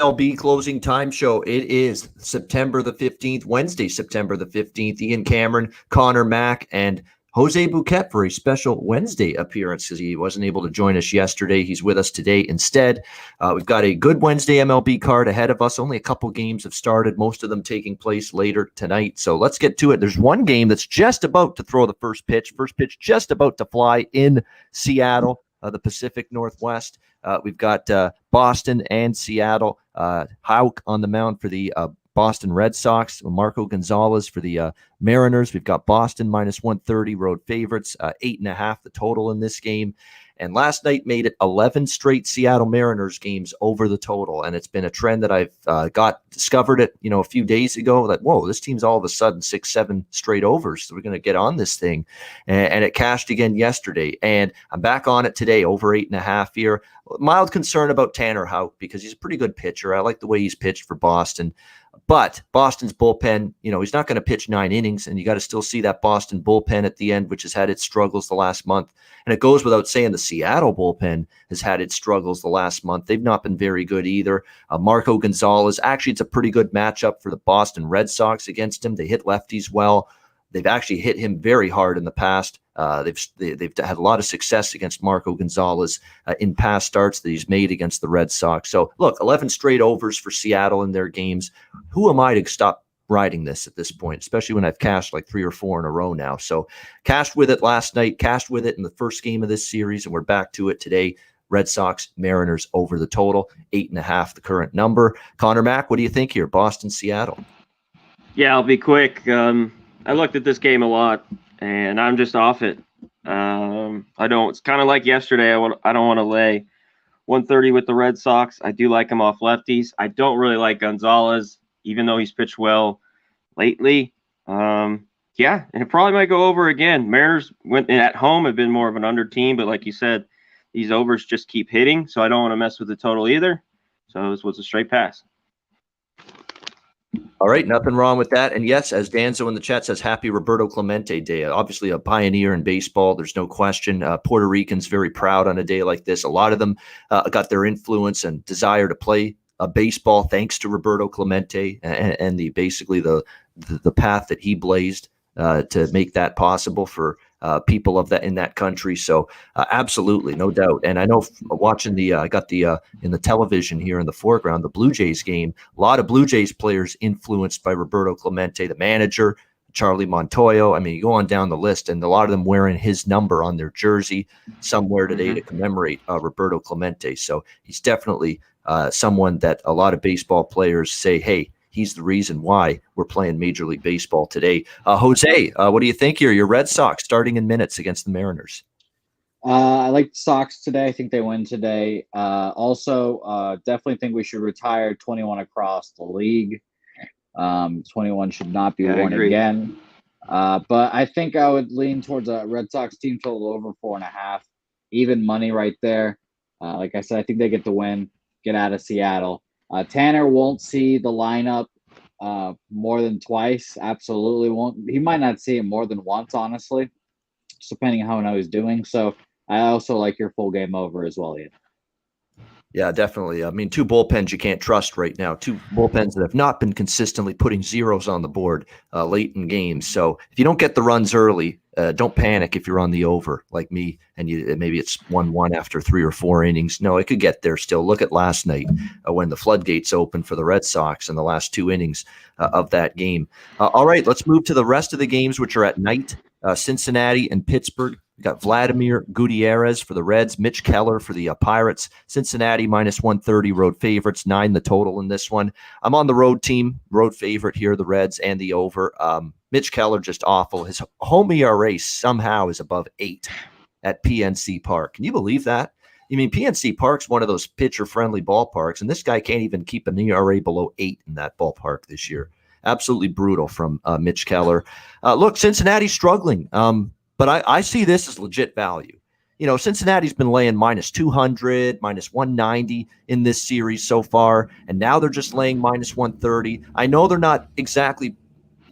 MLB closing time show. It is September the 15th, Wednesday, September the 15th. Ian Cameron, Conor Mac, and Jose Bouquett for a special Wednesday appearance because he wasn't able to join us yesterday. He's with us today instead. We've got a good Wednesday MLB card ahead of us. Only a couple games have started, most of them taking place later tonight. So let's get to it. There's one game that's just about to throw the first pitch. First pitch just about to fly in Seattle, the Pacific Northwest. We've got Boston and Seattle. Houck on the mound for the Boston Red Sox. Marco Gonzalez for the Mariners. We've got Boston minus 130 road favorites, 8.5 the total in this game. And last night made it 11 straight Seattle Mariners games over the total. And it's been a trend that I've discovered it, a few days ago that, whoa, this team's all of a sudden 6-7 straight overs. So we're going to get on this thing. And it cashed again yesterday. And I'm back on it today, over 8.5 here. Mild concern about Tanner Houck because he's a pretty good pitcher. I like the way he's pitched for Boston. But Boston's bullpen, he's not going to pitch 9 innings, and you got to still see that Boston bullpen at the end, which has had its struggles the last month. And it goes without saying the Seattle bullpen has had its struggles the last month. They've not been very good either. Marco Gonzalez, actually, it's a pretty good matchup for the Boston Red Sox against him. They hit lefties well. They've actually hit him very hard in the past. They've had a lot of success against Marco Gonzalez in past starts that he's made against the Red Sox. So, look, 11 straight overs for Seattle in their games. Who am I to stop riding this at this point, especially when I've cashed like 3 or 4 in a row now? So, cashed with it last night, cashed with it in the first game of this series, and we're back to it today. Red Sox, Mariners over the total, 8.5 the current number. Conor Mac, what do you think here? Boston, Seattle. Yeah, I'll be quick. I looked at this game a lot, and I'm just off it. It's kind of like yesterday. I don't want to lay 130 with the Red Sox. I do like him off lefties. I don't really like Gonzalez, even though he's pitched well lately. And it probably might go over again. Mariners went at home have been more of an under team, but like you said, these overs just keep hitting, so I don't want to mess with the total either. So this was a straight pass. All right, nothing wrong with that. And yes, as Danzo in the chat says, happy Roberto Clemente Day. Obviously a pioneer in baseball, there's no question. Puerto Ricans very proud on a day like this. A lot of them got their influence and desire to play baseball thanks to Roberto Clemente and the path that he blazed to make that possible for people of that in that country. So absolutely, no doubt. And I know watching I got the in the television here in the foreground, the Blue Jays game, a lot of Blue Jays players influenced by Roberto Clemente, the manager, Charlie Montoyo. I mean, you go on down the list, and a lot of them wearing his number on their jersey somewhere today to commemorate Roberto Clemente. So he's definitely someone that a lot of baseball players say, hey, he's the reason why we're playing Major League Baseball today. Jose, what do you think here? Your Red Sox starting in minutes against the Mariners. I like the Sox today. I think they win today. Definitely think we should retire 21 across the league. 21 should not be worn again. But I think I would lean towards a Red Sox team total over 4.5. Even money right there. Like I said, I think they get the win, get out of Seattle. Tanner won't see the lineup more than twice. Absolutely won't. He might not see it more than once, honestly, just depending on how he's doing. So I also like your full game over as well, Ian. Yeah, definitely. I mean, 2 bullpens you can't trust right now. 2 bullpens that have not been consistently putting zeros on the board late in games. So if you don't get the runs early, don't panic if you're on the over like me and maybe it's 1-1 after 3 or 4 innings. No, it could get there still. Look at last night when the floodgates opened for the Red Sox in the last 2 innings of that game. All right, let's move to the rest of the games, which are at night. Cincinnati and Pittsburgh. We got Vladimir Gutierrez for the Reds, Mitch Keller for the Pirates. Cincinnati minus 130 road favorites, 9 the total in this one. I'm on the road team, road favorite here, the Reds and the over. Mitch Keller just awful. His home ERA somehow is above 8 at PNC Park. Can you believe that? I mean, PNC Park's one of those pitcher-friendly ballparks, and this guy can't even keep an ERA below 8 in that ballpark this year. Absolutely brutal from Mitch Keller. Look, Cincinnati's struggling, but I see this as legit value. Cincinnati's been laying minus 200, minus 190 in this series so far, and now they're just laying minus 130. I know they're not exactly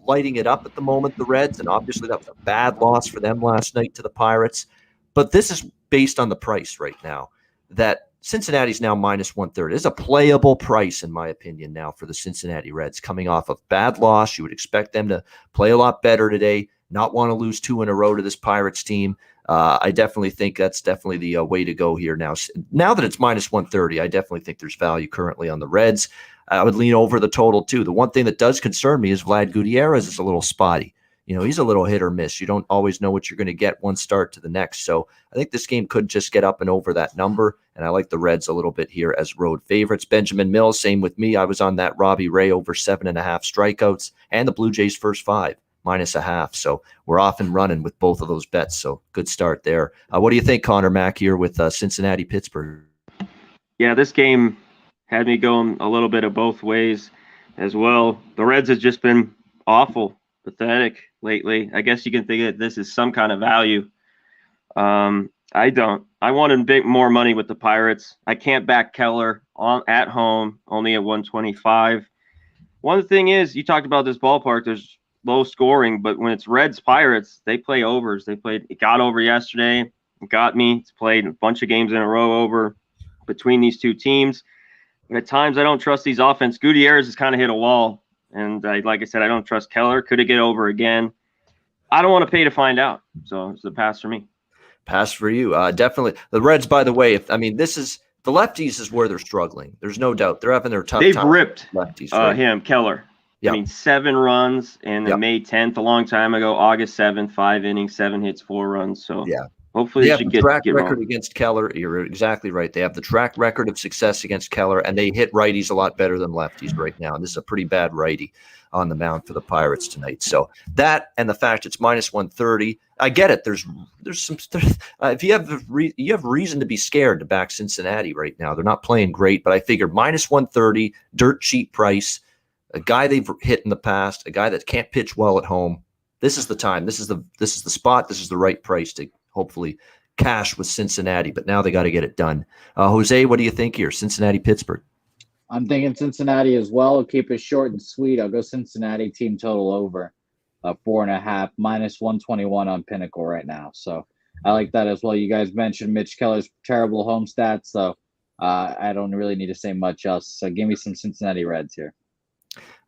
lighting it up at the moment, the Reds, and obviously that was a bad loss for them last night to the Pirates, but this is based on the price right now that Cincinnati's now minus 130. It's a playable price, in my opinion, now for the Cincinnati Reds. Coming off of bad loss, you would expect them to play a lot better today, not want to lose 2 in a row to this Pirates team. I definitely think that's definitely the way to go here now. Now that it's minus 130, I definitely think there's value currently on the Reds. I would lean over the total, too. The one thing that does concern me is Vlad Gutierrez is a little spotty. He's a little hit or miss. You don't always know what you're going to get one start to the next. So I think this game could just get up and over that number. And I like the Reds a little bit here as road favorites. Benjamin Mills, same with me. I was on that Robbie Ray over 7.5 strikeouts and the Blue Jays first 5 -0.5. So we're off and running with both of those bets. So good start there. What do you think, Conor Mac, here with Cincinnati, Pittsburgh? Yeah, this game had me going a little bit of both ways as well. The Reds have just been awful, pathetic lately. I guess you can think that this is some kind of value. I don't. I wanted a bit more money with the Pirates. I can't back Keller at home, only at 125. One thing is, you talked about this ballpark, there's low scoring, but when it's Reds Pirates, they play overs. It got over yesterday. It got me. It's played a bunch of games in a row over between these two teams. But at times, I don't trust these offense. Gutierrez has kind of hit a wall. And like I said, I don't trust Keller. Could it get over again? I don't want to pay to find out. So it's a pass for me. Pass for you. Definitely. The Reds, by the way, this is the lefties is where they're struggling. There's no doubt. They're having their tough time. They've ripped lefties, right? him, Keller. Yep. I mean, 7 runs in May 10th, a long time ago, August 7th, 5 innings, 7 hits, 4 runs. So hopefully they should get track record wrong. against Keller. You're exactly right. They have the track record of success against Keller, and they hit righties a lot better than lefties right now. And this is a pretty bad righty on the mound for the Pirates tonight. So that and the fact it's minus 130, I get it. There's some if you have reason to be scared to back Cincinnati right now. They're not playing great, but I figured minus 130, dirt cheap price, a guy they've hit in the past, a guy that can't pitch well at home. This is the time. This is the spot. This is the right price to hopefully cash with Cincinnati. But now they got to get it done. Jose, what do you think here? Cincinnati, Pittsburgh. I'm thinking Cincinnati as well. I'll keep it short and sweet. I'll go Cincinnati team total over 4.5 minus 121 on Pinnacle right now. So I like that as well. You guys mentioned Mitch Keller's terrible home stats, so I don't really need to say much else. So give me some Cincinnati Reds here.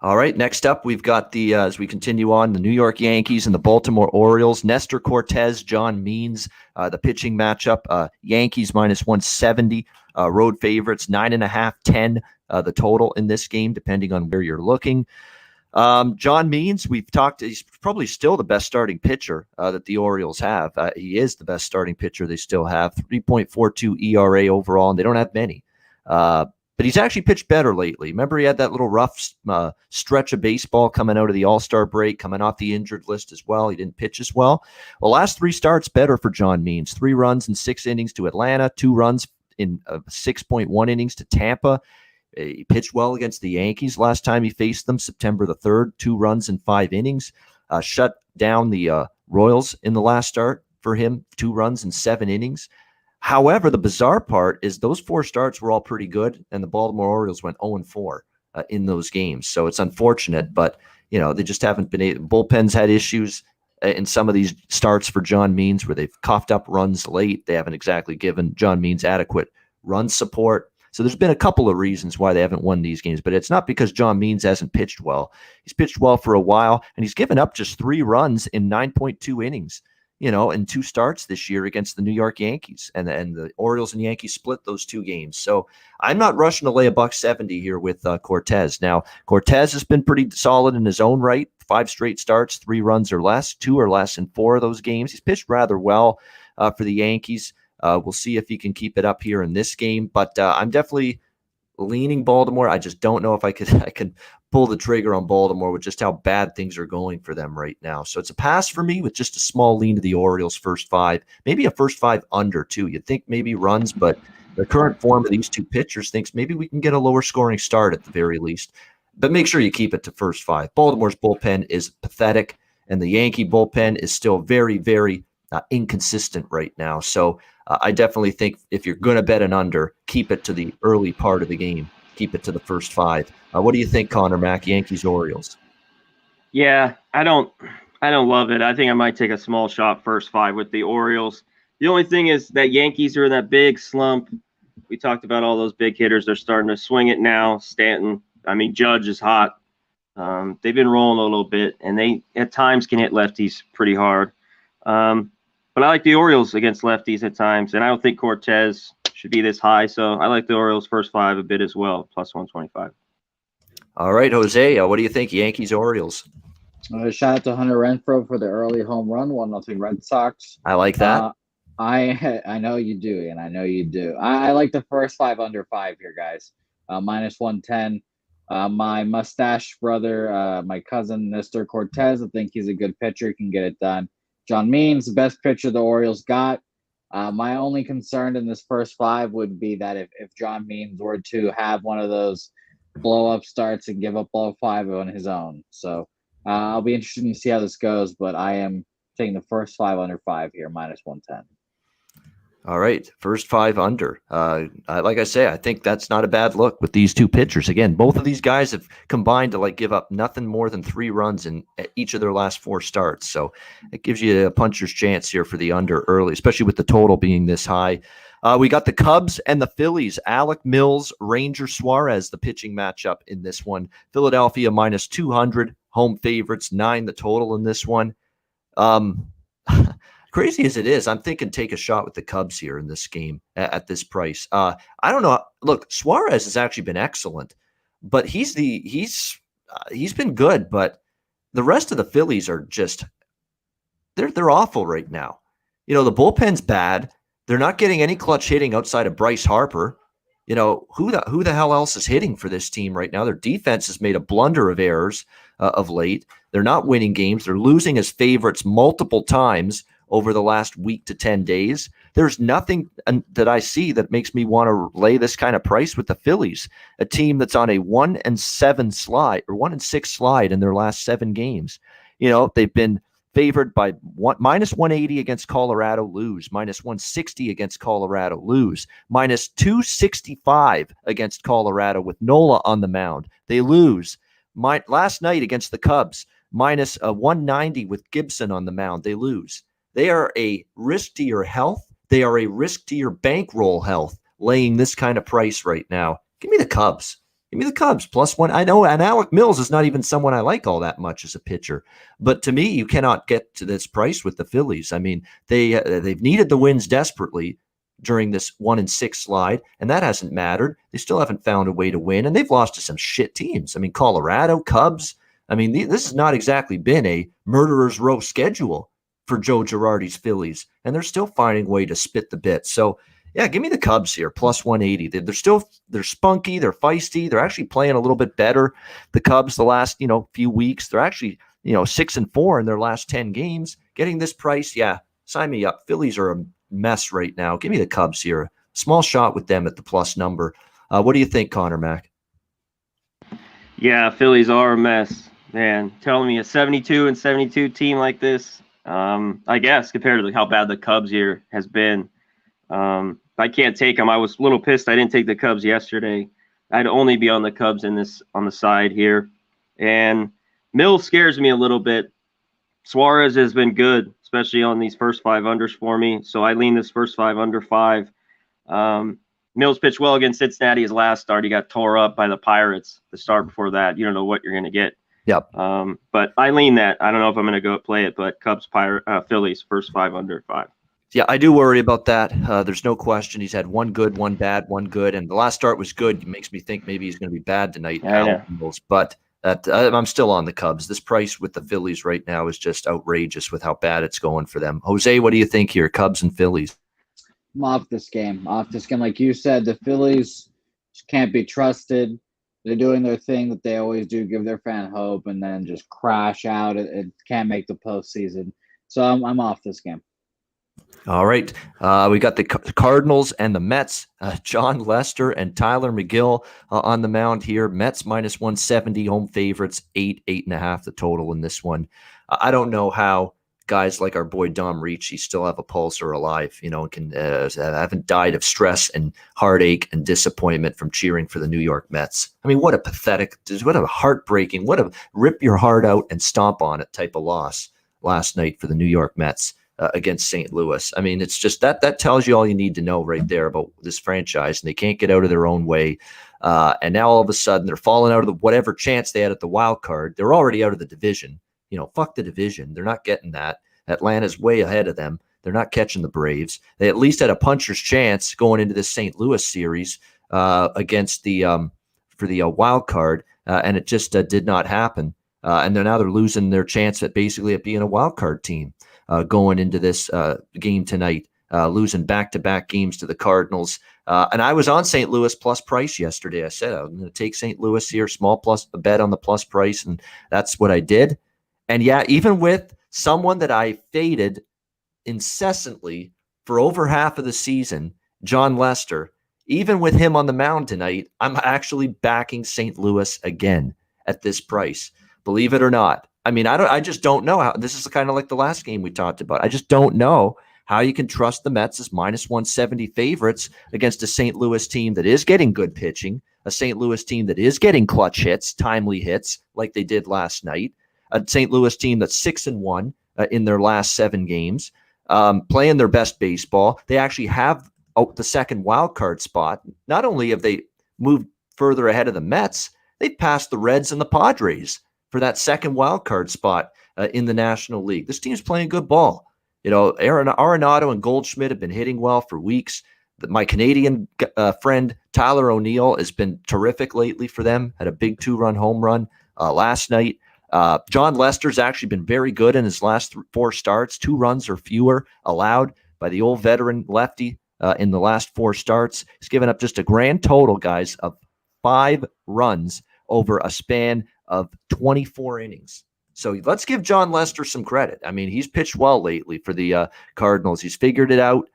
All right, next up, we've got as we continue on, the New York Yankees and the Baltimore Orioles. Nestor Cortez, John Means, the pitching matchup. Yankees minus 170, road favorites, 9.5, 10, the total in this game, depending on where you're looking. John Means, we've talked, he's probably still the best starting pitcher that the Orioles have. He is the best starting pitcher they still have, 3.42 ERA overall, and they don't have many. But he's actually pitched better lately. Remember, he had that little rough stretch of baseball coming out of the All-Star break, coming off the injured list as well. He didn't pitch as well. The last 3 starts better for John Means. 3 runs in 6 innings to Atlanta, 2 runs in 6.1 innings to Tampa. He pitched well against the Yankees last time he faced them, September the 3rd, 2 runs in 5 innings. Shut down the Royals in the last start for him, 2 runs in 7 innings. However, the bizarre part is those 4 starts were all pretty good, and the Baltimore Orioles went 0-4 in those games. So it's unfortunate, but they just haven't been able. Bullpen's had issues in some of these starts for John Means where they've coughed up runs late. They haven't exactly given John Means adequate run support. So there's been a couple of reasons why they haven't won these games, but it's not because John Means hasn't pitched well. He's pitched well for a while, and he's given up just 3 runs in 9.2 innings. In 2 starts this year against the New York Yankees, and the Orioles and Yankees split those 2 games. So I'm not rushing to lay $170 here with Cortez. Now, Cortez has been pretty solid in his own right. 5 straight starts, 3 runs or less, 2 or less in 4 of those games. He's pitched rather well for the Yankees. We'll see if he can keep it up here in this game, but I'm definitely leaning Baltimore. I just don't know if I can pull the trigger on Baltimore with just how bad things are going for them right now. So it's a pass for me with just a small lean to the Orioles first 5, maybe a first 5 under too. You'd think maybe runs, but the current form of these 2 pitchers thinks maybe we can get a lower scoring start at the very least. But make sure you keep it to first 5. Baltimore's bullpen is pathetic, and the Yankee bullpen is still very, very inconsistent right now. So I definitely think if you're going to bet an under, keep it to the early part of the game. Keep it to the first 5. What do you think, Conor Mac, Yankees, Orioles? Yeah, I don't love it. I think I might take a small shot first 5 with the Orioles. The only thing is that Yankees are in that big slump. We talked about all those big hitters. They're starting to swing it now. Stanton, Judge is hot. They've been rolling a little bit, and they at times can hit lefties pretty hard. But I like the Orioles against lefties at times, and I don't think Cortez should be this high. So I like the Orioles first 5 a bit as well, plus 125. All right, Jose, what do you think? Yankees, Orioles. Shout out to Hunter Renfroe for the early home run, 1-0 Red Sox. I like that. I know you do, and I know you do. I like the first 5 under 5 here, guys. Minus 110. My mustache brother, my cousin, Mr. Cortez, I think he's a good pitcher, can get it done. John Means, the best pitcher the Orioles got. My only concern in this first 5 would be that if John Means were to have one of those blow-up starts and give up all 5 on his own. So I'll be interested to see how this goes, but I am taking the first 5 under 5 here, minus 110. All right, first 5 under. Like I say, I think that's not a bad look with these 2 pitchers. Again, both of these guys have combined to give up nothing more than 3 runs in each of their last 4 starts. So it gives you a puncher's chance here for the under early, especially with the total being this high. We got the Cubs and the Phillies. Alec Mills, Ranger Suarez, the pitching matchup in this one. Philadelphia minus 200, home favorites, 9 the total in this one. Crazy as it is, I'm thinking take a shot with the Cubs here in this game at this price. I don't know. Look, Suarez has actually been excellent, but he's been good. But the rest of the Phillies are just they're awful right now. The bullpen's bad. They're not getting any clutch hitting outside of Bryce Harper. Who the hell else is hitting for this team right now? Their defense has made a blunder of errors of late. They're not winning games. They're losing as favorites multiple times over the last week to 10 days. There's nothing that I see that makes me want to lay this kind of price with the Phillies, a team that's on a 1-7 slide or 1-6 slide in their last 7 games. They've been favored by minus 180 against Colorado, lose, minus 160 against Colorado, lose, minus 265 against Colorado with Nola on the mound. They lose. Last night against the Cubs, minus 190 with Gibson on the mound. They lose. They are a risk to your health. They are a risk to your bankroll health, laying this kind of price right now. Give me the Cubs. Give me the Cubs plus 1. I know, and Alec Mills is not even someone I like all that much as a pitcher. But to me, you cannot get to this price with the Phillies. They've needed the wins desperately during this 1-6 slide, and that hasn't mattered. They still haven't found a way to win, and they've lost to some shit teams. Colorado, Cubs. This has not exactly been a murderer's row schedule for Joe Girardi's Phillies, and they're still finding a way to spit the bit. So, yeah, give me the Cubs here, plus 180. They're spunky, they're feisty, they're actually playing a little bit better. The Cubs, the last few weeks, they're actually 6-4 in their last 10 games. Getting this price, yeah, sign me up. Phillies are a mess right now. Give me the Cubs here. Small shot with them at the plus number. What do you think, Conor Mac? Yeah, Phillies are a mess, man. Telling me a 72-72 team like this. I guess compared to how bad the Cubs year has been, I can't take them. I was a little pissed I didn't take the Cubs yesterday. I'd only be on the Cubs on the side here. And Mills scares me a little bit. Suarez has been good, especially on these first 5 unders for me. So I lean this first 5 under 5. Mills pitched well against Cincinnati his last start. He got tore up by the Pirates the start before that. You don't know what you're going to get. Yep. But I lean that. I don't know if I'm going to go play it, but Cubs, Phillies, first 5 under 5. Yeah, I do worry about that. There's no question. He's had one good, one bad, one good, and the last start was good. It makes me think maybe he's going to be bad tonight. But I'm still on the Cubs. This price with the Phillies right now is just outrageous with how bad it's going for them. Jose, what do you think here? Cubs and Phillies. I'm off this game. Like you said, the Phillies can't be trusted. They're doing their thing that they always do, give their fan hope, and then just crash out. It can't make the postseason. So I'm off this game. All right. We got the Cardinals and the Mets. John Lester and Tyler McGill on the mound here. Mets minus 170, home favorites, 8.5 the total in this one. I don't know how guys like our boy Dom Ricci still have a pulse or alive, and haven't died of stress and heartache and disappointment from cheering for the New York Mets. What a pathetic, what a heartbreaking, what a rip your heart out and stomp on it type of loss last night for the New York Mets. against St. Louis. I mean, it's just that tells you all you need to know right there about this franchise, and they can't get out of their own way. And now all of a sudden they're falling out of whatever chance they had at the wild card. They're already out of the division. Fuck the division. They're not getting that. Atlanta's way ahead of them. They're not catching the Braves. They at least had a puncher's chance going into this St. Louis series against for the wild card, and it just did not happen. And they're losing their chance at being a wild card team going into this game tonight, losing back-to-back games to the Cardinals. And I was on St. Louis plus price yesterday. I said I'm going to take St. Louis here, a bet on the plus price, and that's what I did. And yeah, even with someone that I faded incessantly for over half of the season, John Lester, even with him on the mound tonight, I'm actually backing St. Louis again at this price. Believe it or not. I mean, I just don't know how. This is kind of like the last game we talked about. I just don't know how you can trust the Mets as minus 170 favorites against a St. Louis team that is getting good pitching, a St. Louis team that is getting clutch hits, timely hits like they did last night, a St. Louis team that's 6-1 in their last 7 games, playing their best baseball. They actually have the second wild card spot. Not only have they moved further ahead of the Mets, they've passed the Reds and the Padres for that second wild card spot in the National League. This team's playing good ball. Arenado and Goldschmidt have been hitting well for weeks. My Canadian friend Tyler O'Neill has been terrific lately for them. Had a big 2-run home run last night. John Lester's actually been very good in his last 4 starts. 2 runs or fewer allowed by the old veteran lefty in the last 4 starts. He's given up just a grand total, guys, of 5 runs over a span of 24 innings. So let's give John Lester some credit. I mean, he's pitched well lately for the Cardinals. He's figured it out.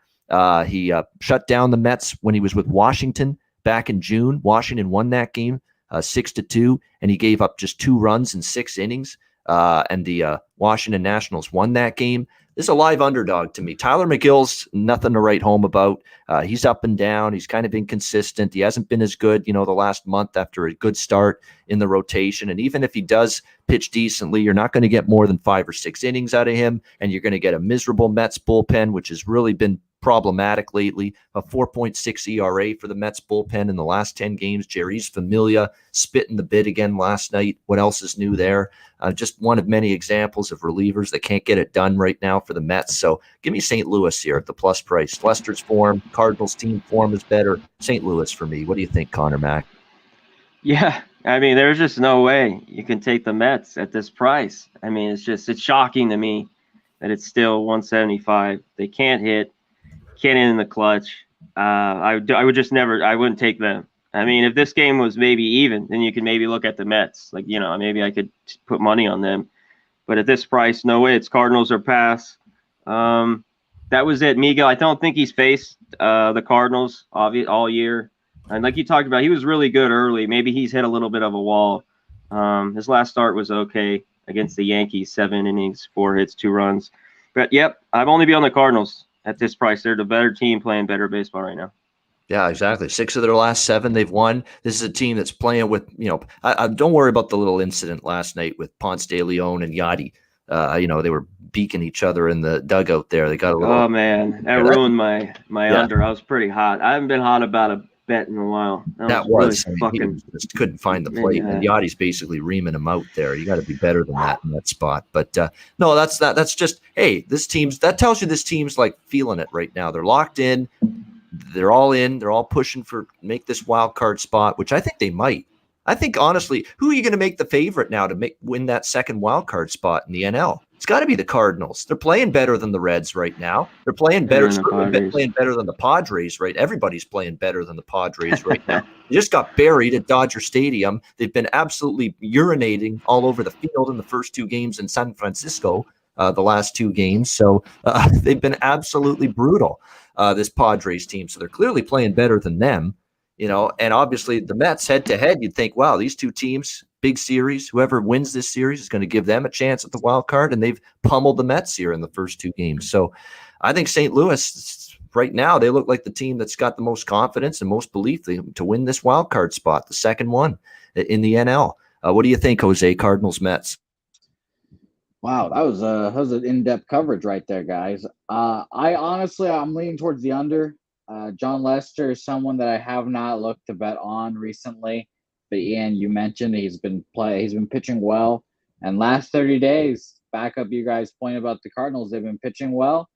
He shut down the Mets when he was with Washington back in June. Washington won that game 6-2, and he gave up just 2 runs in 6 innings. And the Washington Nationals won that game. This is a live underdog to me. Tyler McGill's nothing to write home about. He's up and down. He's kind of inconsistent. He hasn't been as good, the last month after a good start in the rotation. And even if he does pitch decently, you're not going to get more than 5 or 6 innings out of him. And you're going to get a miserable Mets bullpen, which has really been problematic lately. A 4.6 ERA for the Mets bullpen in the last 10 games. Jerry's Familia spitting the bit again last night. What else is new there? Just one of many examples of relievers that can't get it done right now for the Mets. So give me St. Louis here at the plus price. Lester's form, Cardinals team form is better. St. Louis for me. What do you think, Conor Mac? Yeah, I mean, there's just no way you can take the Mets at this price. I mean, it's shocking to me that it's still 175. They can't hit, can't hit in the clutch. I wouldn't take them. I mean, if this game was maybe even, then you could maybe look at the Mets. Like, maybe I could put money on them. But at this price, no way. It's Cardinals or pass. That was it. Miguel, I don't think he's faced the Cardinals all year. And like you talked about, he was really good early. Maybe he's hit a little bit of a wall. His last start was okay against the Yankees, 7 innings, 4 hits, 2 runs. But, yep, I'd only be on the Cardinals at this price. They're the better team playing better baseball right now. Yeah, exactly. 6 of their last 7 they've won. This is a team that's playing with, I don't worry about the little incident last night with Ponce de Leon and Yachty. They were beaking each other in the dugout there. They got a little. Oh man, that ruined my under. I was pretty hot. I haven't been hot about a bet in a while. That was really fucking. He just couldn't find the plate, and Yachty's basically reaming him out there. You got to be better than that in that spot. But no, that's just that tells you this team's like feeling it right now. They're locked in. They're all in. They're all pushing for make this wild card spot, which I think they might. I think honestly, who are you going to make the favorite now to win that second wild card spot in the NL? It's got to be the Cardinals. They're playing better than the Reds right now. They're playing better. Playing better than the Padres, right? Everybody's playing better than the Padres right now. They just got buried at Dodger Stadium. They've been absolutely urinating all over the field in the first 2 games in San Francisco, the last 2 games. So they've been absolutely brutal, this Padres team. So they're clearly playing better than them. And obviously the Mets head to head, you'd think, wow, these 2 teams, big series, whoever wins this series is going to give them a chance at the wild card. And they've pummeled the Mets here in the first 2 games. So I think St. Louis right now, they look like the team that's got the most confidence and most belief to win this wild card spot, the second one in the NL. What do you think, Jose? Cardinals, Mets? Wow, that was an in-depth coverage right there, guys. I'm leaning towards the under. John Lester is someone that I have not looked to bet on recently. But Ian, you mentioned he's been pitching well. And last 30 days, back up you guys' point about the Cardinals, they've been pitching well.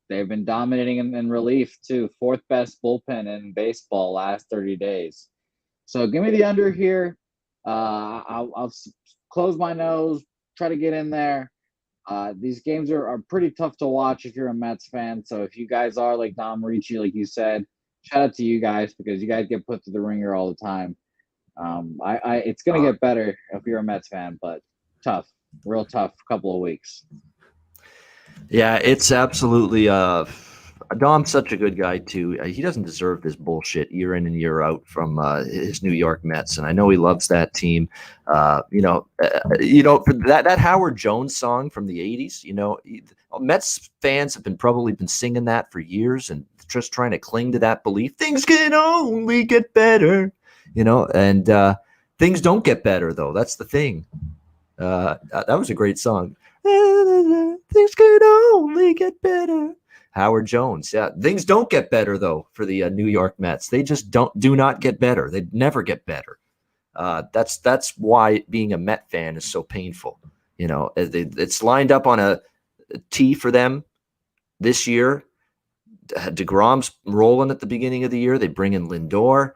They've been dominating in relief too. Fourth best bullpen in baseball last 30 days. So give me the under here. I'll close my nose, try to get in there. These games are pretty tough to watch if you're a Mets fan. So if you guys are like Dom Ricci, like you said, shout out to you guys because you guys get put through the ringer all the time. It's gonna get better if you're a Mets fan, but tough, real tough couple of weeks. Yeah, it's absolutely. Dom's such a good guy too. He doesn't deserve this bullshit year in and year out from his New York Mets, and I know he loves that team. For that Howard Jones song from the '80s. Mets fans have probably been singing that for years and just trying to cling to that belief. Things can only get better, and things don't get better though. That's the thing. That was a great song. Things can only get better. Howard Jones. Yeah, things don't get better though for the New York Mets. They just do not get better. They never get better. That's why being a Met fan is so painful. It's lined up on a tee for them this year. DeGrom's rolling at the beginning of the year. They bring in Lindor.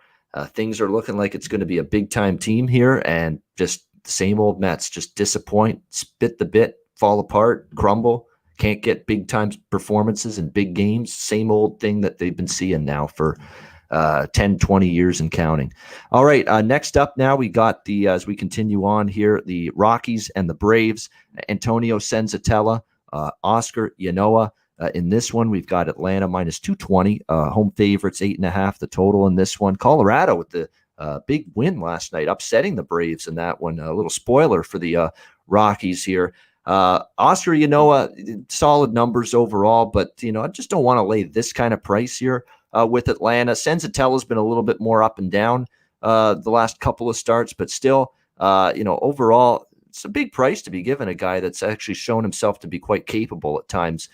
Things are looking like it's going to be a big time team here, and just the same old Mets just disappoint, spit the bit, fall apart, crumble. Can't get big time performances in big games. Same old thing that they've been seeing now for 10, 20 years and counting. All right. Next up now, we got as we continue on here, the Rockies and the Braves. Antonio Senzatella, Oscar Yanoa. In this one, we've got Atlanta minus 220. Home favorites, 8.5, the total in this one. Colorado with the big win last night, upsetting the Braves in that one. A little spoiler for the Rockies here. Oscar Yanoa, solid numbers overall, but I just don't want to lay this kind of price here with Atlanta. Senzatella's been a little bit more up and down the last couple of starts, but still, overall, it's a big price to be given a guy that's actually shown himself to be quite capable at times.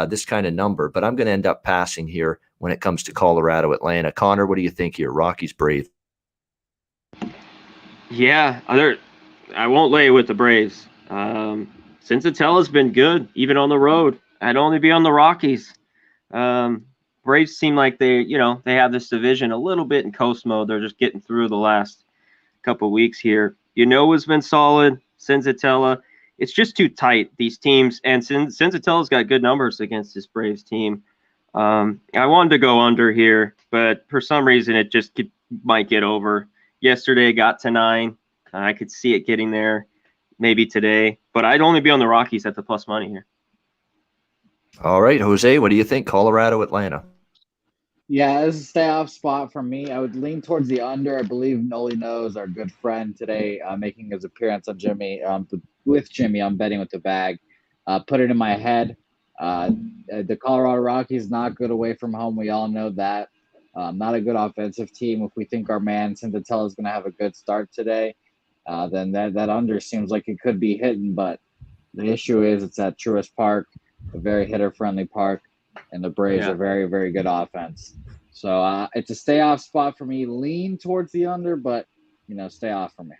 This kind of number, but I'm going to end up passing here when it comes to Colorado, Atlanta. Connor, what do you think here? Rockies, Braves. Yeah, I won't lay with the Braves. Senzatella's been good, even on the road. I'd only be on the Rockies. Braves seem like they have this division a little bit in coast mode. They're just getting through the last couple of weeks here. Has been solid. Senzatella, it's just too tight, these teams. And Senzatella's got good numbers against this Braves team. I wanted to go under here, but for some reason it just might get over. Yesterday it got to 9. I could see it getting there maybe today, but I'd only be on the Rockies at the plus money here. All right, Jose, what do you think? Colorado, Atlanta. Yeah, this is a stay-off spot for me. I would lean towards the under. I believe Noli knows our good friend today, making his appearance on Jimmy with Jimmy. I'm betting with the bag. Put it in my head. The Colorado Rockies not good away from home. We all know that. Not a good offensive team. If we think our man Senzatella is going to have a good start today, then that under seems like it could be hitting. But the issue is it's at Truist Park, a very hitter-friendly park, and the Braves are very, very good offense. So it's a stay-off spot for me. Lean towards the under, but, stay off for me.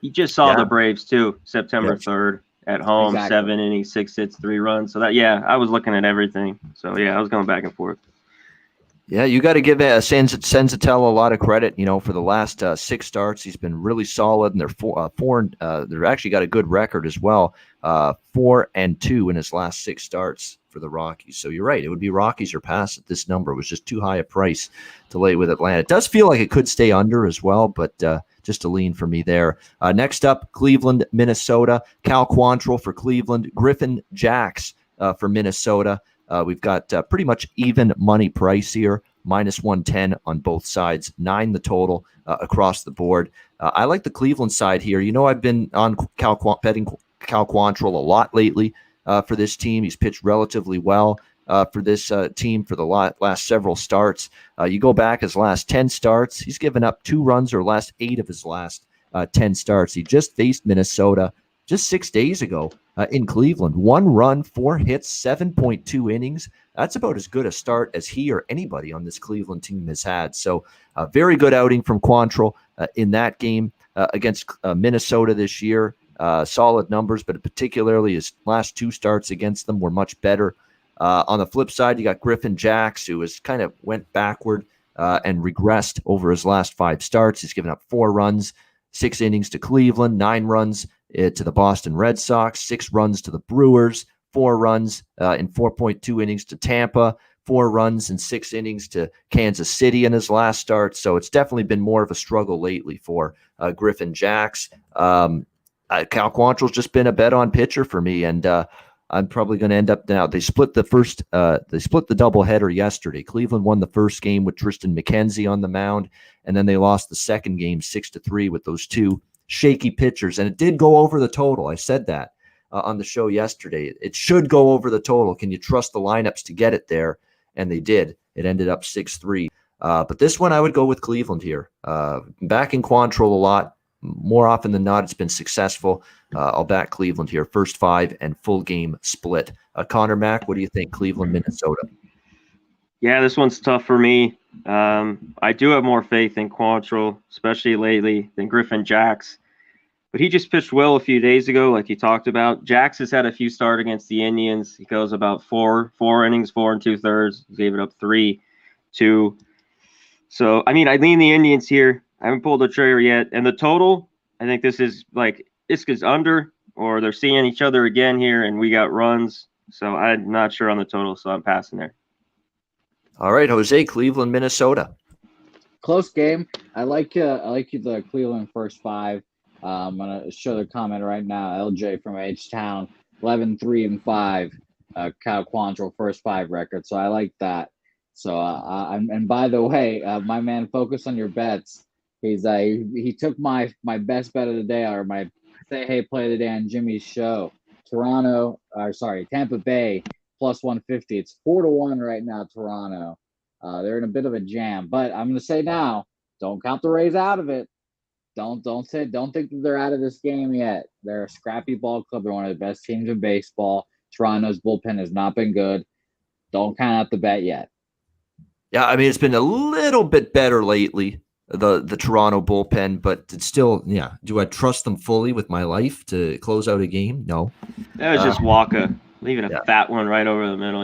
You just saw the Braves, too, September 3rd at home, Exactly. 7 innings, 6 hits, 3 runs. So, I was looking at everything. So, I was going back and forth. Yeah, you got to give Senzatella a lot of credit. For the last 6 starts, he's been really solid, and they're actually got a good record as well. 4-2 in his last 6 starts for the Rockies. So you're right; it would be Rockies or pass at this number. It was just too high a price to lay with Atlanta. It does feel like it could stay under as well, but just a lean for me there. Next up, Cleveland, Minnesota. Cal Quantrill for Cleveland. Griffin Jacks for Minnesota. We've got pretty much even money price here, minus 110 on both sides, 9 the total across the board. I like the Cleveland side here. I've been on betting Cal Quantrill a lot lately for this team. He's pitched relatively well for this team for the last several starts. You go back his last 10 starts, he's given up 2 runs or last 8 of his last 10 starts. He just faced Minnesota just 6 days ago in Cleveland. 1 run, 4 hits, 7.2 innings. That's about as good a start as he or anybody on this Cleveland team has had. So a very good outing from Quantrill in that game against Minnesota this year. Solid numbers, but particularly his last 2 starts against them were much better. On the flip side, you got Griffin Jax, who has kind of went backward and regressed over his last 5 starts. He's given up 4 runs, 6 innings to Cleveland, 9 runs to the Boston Red Sox, 6 runs to the Brewers, 4 runs in 4.2 innings to Tampa, 4 runs in 6 innings to Kansas City in his last start. So it's definitely been more of a struggle lately for Griffin Jax. Cal Quantrill's just been a bet on pitcher for me, and I'm probably going to end up now. They split the doubleheader yesterday. Cleveland won the first game with Tristan McKenzie on the mound, and then they lost the second game 6-3 with those 2 shaky pitchers. And it did go over the total. I said that on the show yesterday. It should go over the total. Can you trust the lineups to get it there? And they did. It ended up 6-3. But this one, I would go with Cleveland here. Back in Quantrill a lot. More often than not, it's been successful. I'll back Cleveland here. First 5 and full game split. Conor Mac, what do you think? Cleveland, Minnesota. Yeah, this one's tough for me. I do have more faith in Quantrill, especially lately, than Griffin Jax. But he just pitched well a few days ago, like you talked about. Jax has had a few starts against the Indians. He goes about 4 innings, 4 2/3. He gave it up 3-2. So, I mean, I lean the Indians here. I haven't pulled the trigger yet. And the total, I think this is under, or they're seeing each other again here, and we got runs. So I'm not sure on the total, so I'm passing there. All right, Jose, Cleveland, Minnesota. Close game. I like the Cleveland first 5. I'm gonna show the comment right now. LJ from H-Town, 11-3-5. Cal Quantrill first 5 record. So I like that. So and by the way, my man, focus on your bets. He took my best bet of the day, or my say hey play of the day on Jimmy's show. Tampa Bay plus 150. It's 4-1 right now. Toronto. They're in a bit of a jam, but I'm going to say now, don't count the Rays out of it. Don't think that they're out of this game yet. They're a scrappy ball club. They're one of the best teams in baseball. Toronto's bullpen has not been good. Don't count out the bet yet. Yeah, I mean, it's been a little bit better lately, the Toronto bullpen, but it's still, do I trust them fully with my life to close out a game? No. That was just Walker leaving a fat one right over the middle,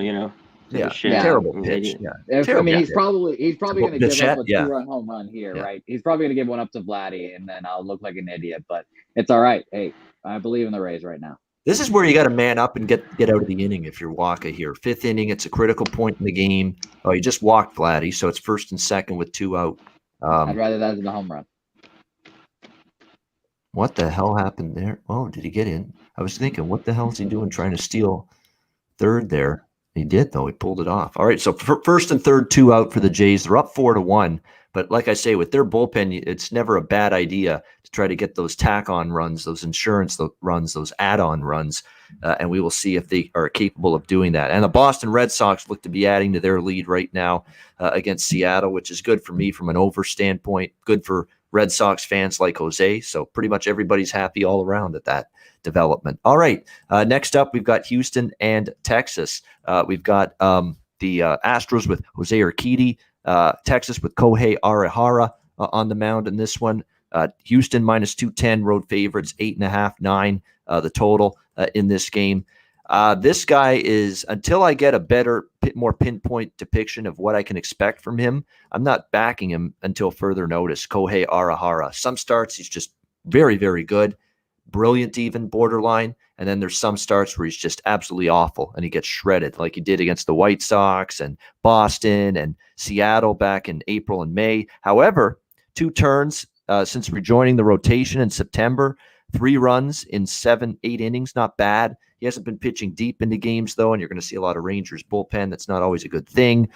Terrible pitch. I mean, he's probably going to give up a 2-run home run here, right? He's probably going to give one up to Vladdy, and then I'll look like an idiot, but it's all right. Hey, I believe in the Rays right now. This is where you got to man up and get out of the inning if you're Walker here. 5th inning, it's a critical point in the game. Oh, you just walked Vladdy, so it's 1st and 2nd with 2 out. I'd rather that than the home run. What the hell happened there? Oh, did he get in? I was thinking, what the hell is he doing trying to steal 3rd there? He did, though. He pulled it off. All right, so 1st and 3rd, 2 out for the Jays. They're up 4-1. But like I say, with their bullpen, it's never a bad idea to try to get those tack-on runs, those insurance runs, those add-on runs, and we will see if they are capable of doing that. And the Boston Red Sox look to be adding to their lead right now against Seattle, which is good for me from an over standpoint, good for Red Sox fans like Jose. So pretty much everybody's happy all around at that development. All right, next up, we've got Houston and Texas. We've got the Astros with Jose Urquidy, Texas with Kohei Arihara on the mound in this one. Houston minus 210, road favorites, 8.5, 9 the total in this game. This guy is, until I get a more pinpoint depiction of what I can expect from him, I'm not backing him until further notice. Kohei Arihara. Some starts, he's just very, very good, brilliant even, borderline. And then there's some starts where he's just absolutely awful and he gets shredded like he did against the White Sox and Boston and Seattle back in April and May. However, 2 turns since rejoining the rotation in September, 3 runs in 7-8 innings, not bad. He hasn't been pitching deep into games, though, and you're going to see a lot of Rangers bullpen. That's not always a good thing.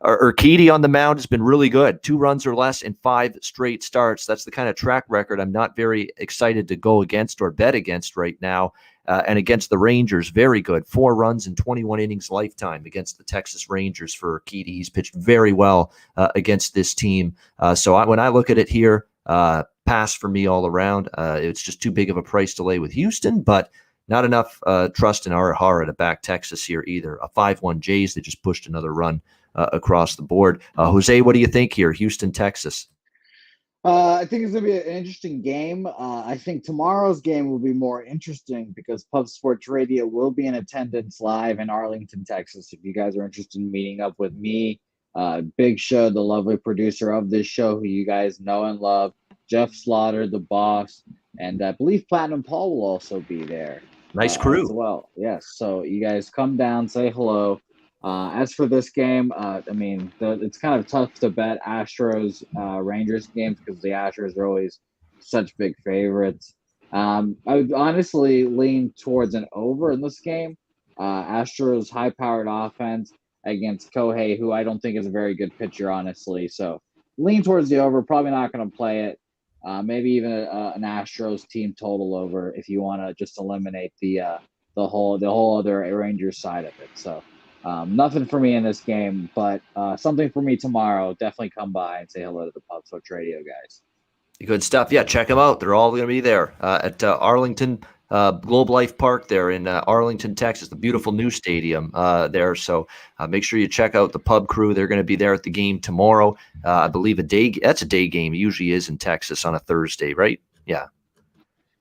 Urquidy on the mound has been really good. 2 runs or less in 5 straight starts. That's the kind of track record I'm not very excited to go against or bet against right now. And against the Rangers, very good. 4 runs in 21 innings lifetime against the Texas Rangers for Urquidy. He's pitched very well against this team. So when I look at it here, pass for me all around. It's just too big of a price to lay with Houston, but not enough trust in Arihara to back Texas here either. A 5-1 Jays that just pushed another run across the board. Jose, what do you think here? Houston, Texas. I think it's going to be an interesting game. I think tomorrow's game will be more interesting because Pub Sports Radio will be in attendance live in Arlington, Texas. If you guys are interested in meeting up with me, Big Show, the lovely producer of this show, who you guys know and love, Jeff Slaughter, the boss, and I believe Platinum Paul will also be there. Nice crew. As well. Yes. So you guys come down, say hello. As for this game, it's kind of tough to bet Astros Rangers games because the Astros are always such big favorites. I would honestly lean towards an over in this game. Astros high-powered offense against Kohei, who I don't think is a very good pitcher, honestly. So lean towards the over. Probably not going to play it. Maybe even an Astros team total over if you want to just eliminate the whole other Rangers side of it. So. Nothing for me in this game, but something for me tomorrow. Definitely come by and say hello to the Pub Sports Radio guys. Good stuff. Yeah, check them out. They're all going to be there at Arlington Globe Life Park there in Arlington, Texas, the beautiful new stadium there. So make sure you check out the pub crew. They're going to be there at the game tomorrow. I believe that's a day game. It usually is in Texas on a Thursday, right? Yeah.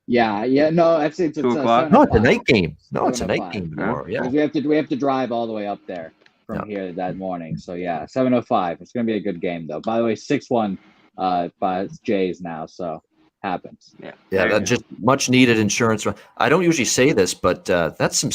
Yeah. No, it's 2 o'clock. No, it's a night game. No, it's a night game tomorrow. Yeah. We have to drive all the way up there from here that morning. So yeah, 7:05. It's gonna be a good game though. By the way, 6-1 by Jays now. So happens. Yeah. That's just much needed insurance. I don't usually say this, but that's some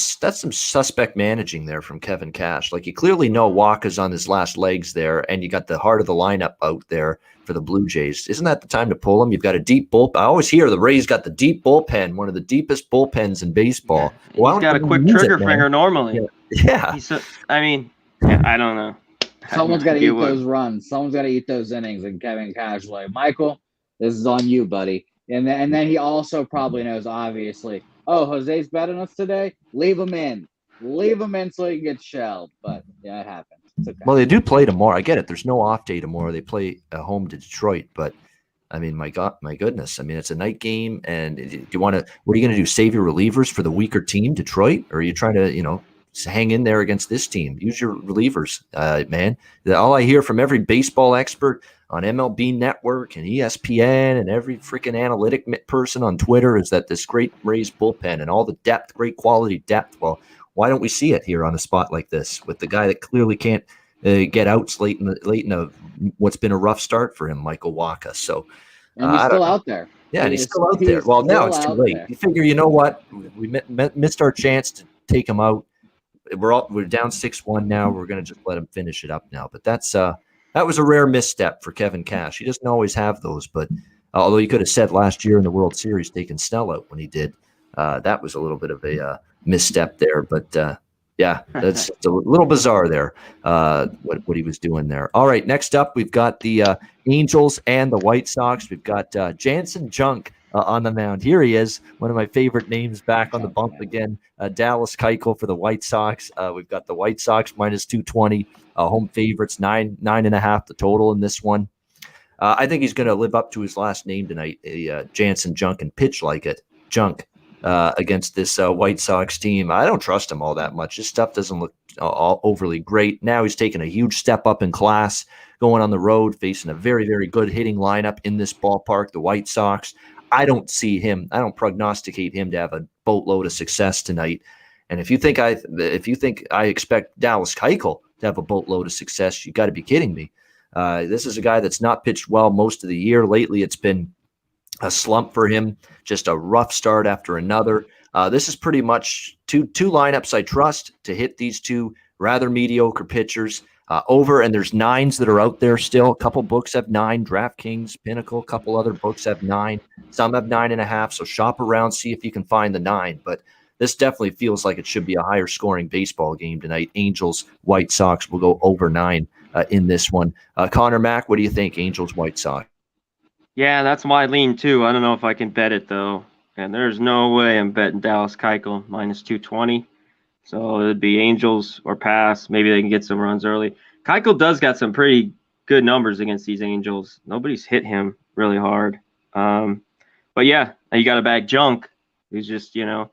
suspect managing there from Kevin Cash. Like you clearly know Walker's on his last legs there, and you got the heart of the lineup out there for the Blue Jays. Isn't that the time to pull them? You've got a deep bullpen. I always hear the Rays got the deep bullpen, one of the deepest bullpens in baseball. Yeah. Well, he's got a quick trigger finger normally. Yeah. I don't know. Someone's got to eat those runs. Someone's got to eat those innings. And Kevin Cash like, Michael, this is on you, buddy. And then he also probably knows, obviously, Jose's betting us today. Leave him in so he can get shelled. But yeah, it happens. It's okay. Well, they do play tomorrow. I get it. There's no off day tomorrow. They play home to Detroit. But I mean, my goodness. I mean, it's a night game. And what are you going to do? Save your relievers for the weaker team, Detroit? Or are you trying to, hang in there against this team? Use your relievers, man. All I hear from every baseball expert on MLB Network and ESPN and every freaking analytic person on Twitter is that this great Rays bullpen and all the depth, great quality depth. Well, why don't we see it here on a spot like this with the guy that clearly can't get outs late in what's been a rough start for him, Michael Wacha? So, and he's still out there. Yeah, and he's still out there. Well, now it's too late. You figure, you know what? We missed our chance to take him out. We're down 6-1 now. We're going to just let him finish it up now. But that was a rare misstep for Kevin Cash. He doesn't always have those. But although he could have said last year in the World Series taking Snell out when he did, that was a little bit of a misstep there. But that's a little bizarre there, what he was doing there. All right, next up, we've got the Angels and the White Sox. We've got Jansen Junk on the mound. Here he is, one of my favorite names, back on the bump again. Dallas Keuchel for the White Sox. We've got the White Sox minus 220, home favorites, 9.5 the total in this one. I think he's going to live up to his last name tonight, Jansen Junk, and pitch like it. Junk. Against this White Sox team. I don't trust him all that much. His stuff doesn't look all overly great. Now he's taken a huge step up in class, going on the road, facing a very, very good hitting lineup in this ballpark, the White Sox. I don't prognosticate him to have a boatload of success tonight. And if you think I expect Dallas Keuchel to have a boatload of success, you got to be kidding me. This is a guy that's not pitched well most of the year. Lately, it's been a slump for him, just a rough start after another. This is pretty much two lineups I trust to hit these two rather mediocre pitchers over, and there's 9s that are out there still. A couple books have 9, DraftKings, Pinnacle, a couple other books have 9. Some have 9.5, so shop around, see if you can find the 9. But this definitely feels like it should be a higher scoring baseball game tonight. Angels, White Sox will go over 9 in this one. Conor Mac, what do you think, Angels, White Sox? Yeah, that's my lean too. I don't know if I can bet it though. And there's no way I'm betting Dallas Keuchel minus 220. So it'd be Angels or pass. Maybe they can get some runs early. Keuchel does got some pretty good numbers against these Angels. Nobody's hit him really hard. But yeah, you got to back Junk, who's just, a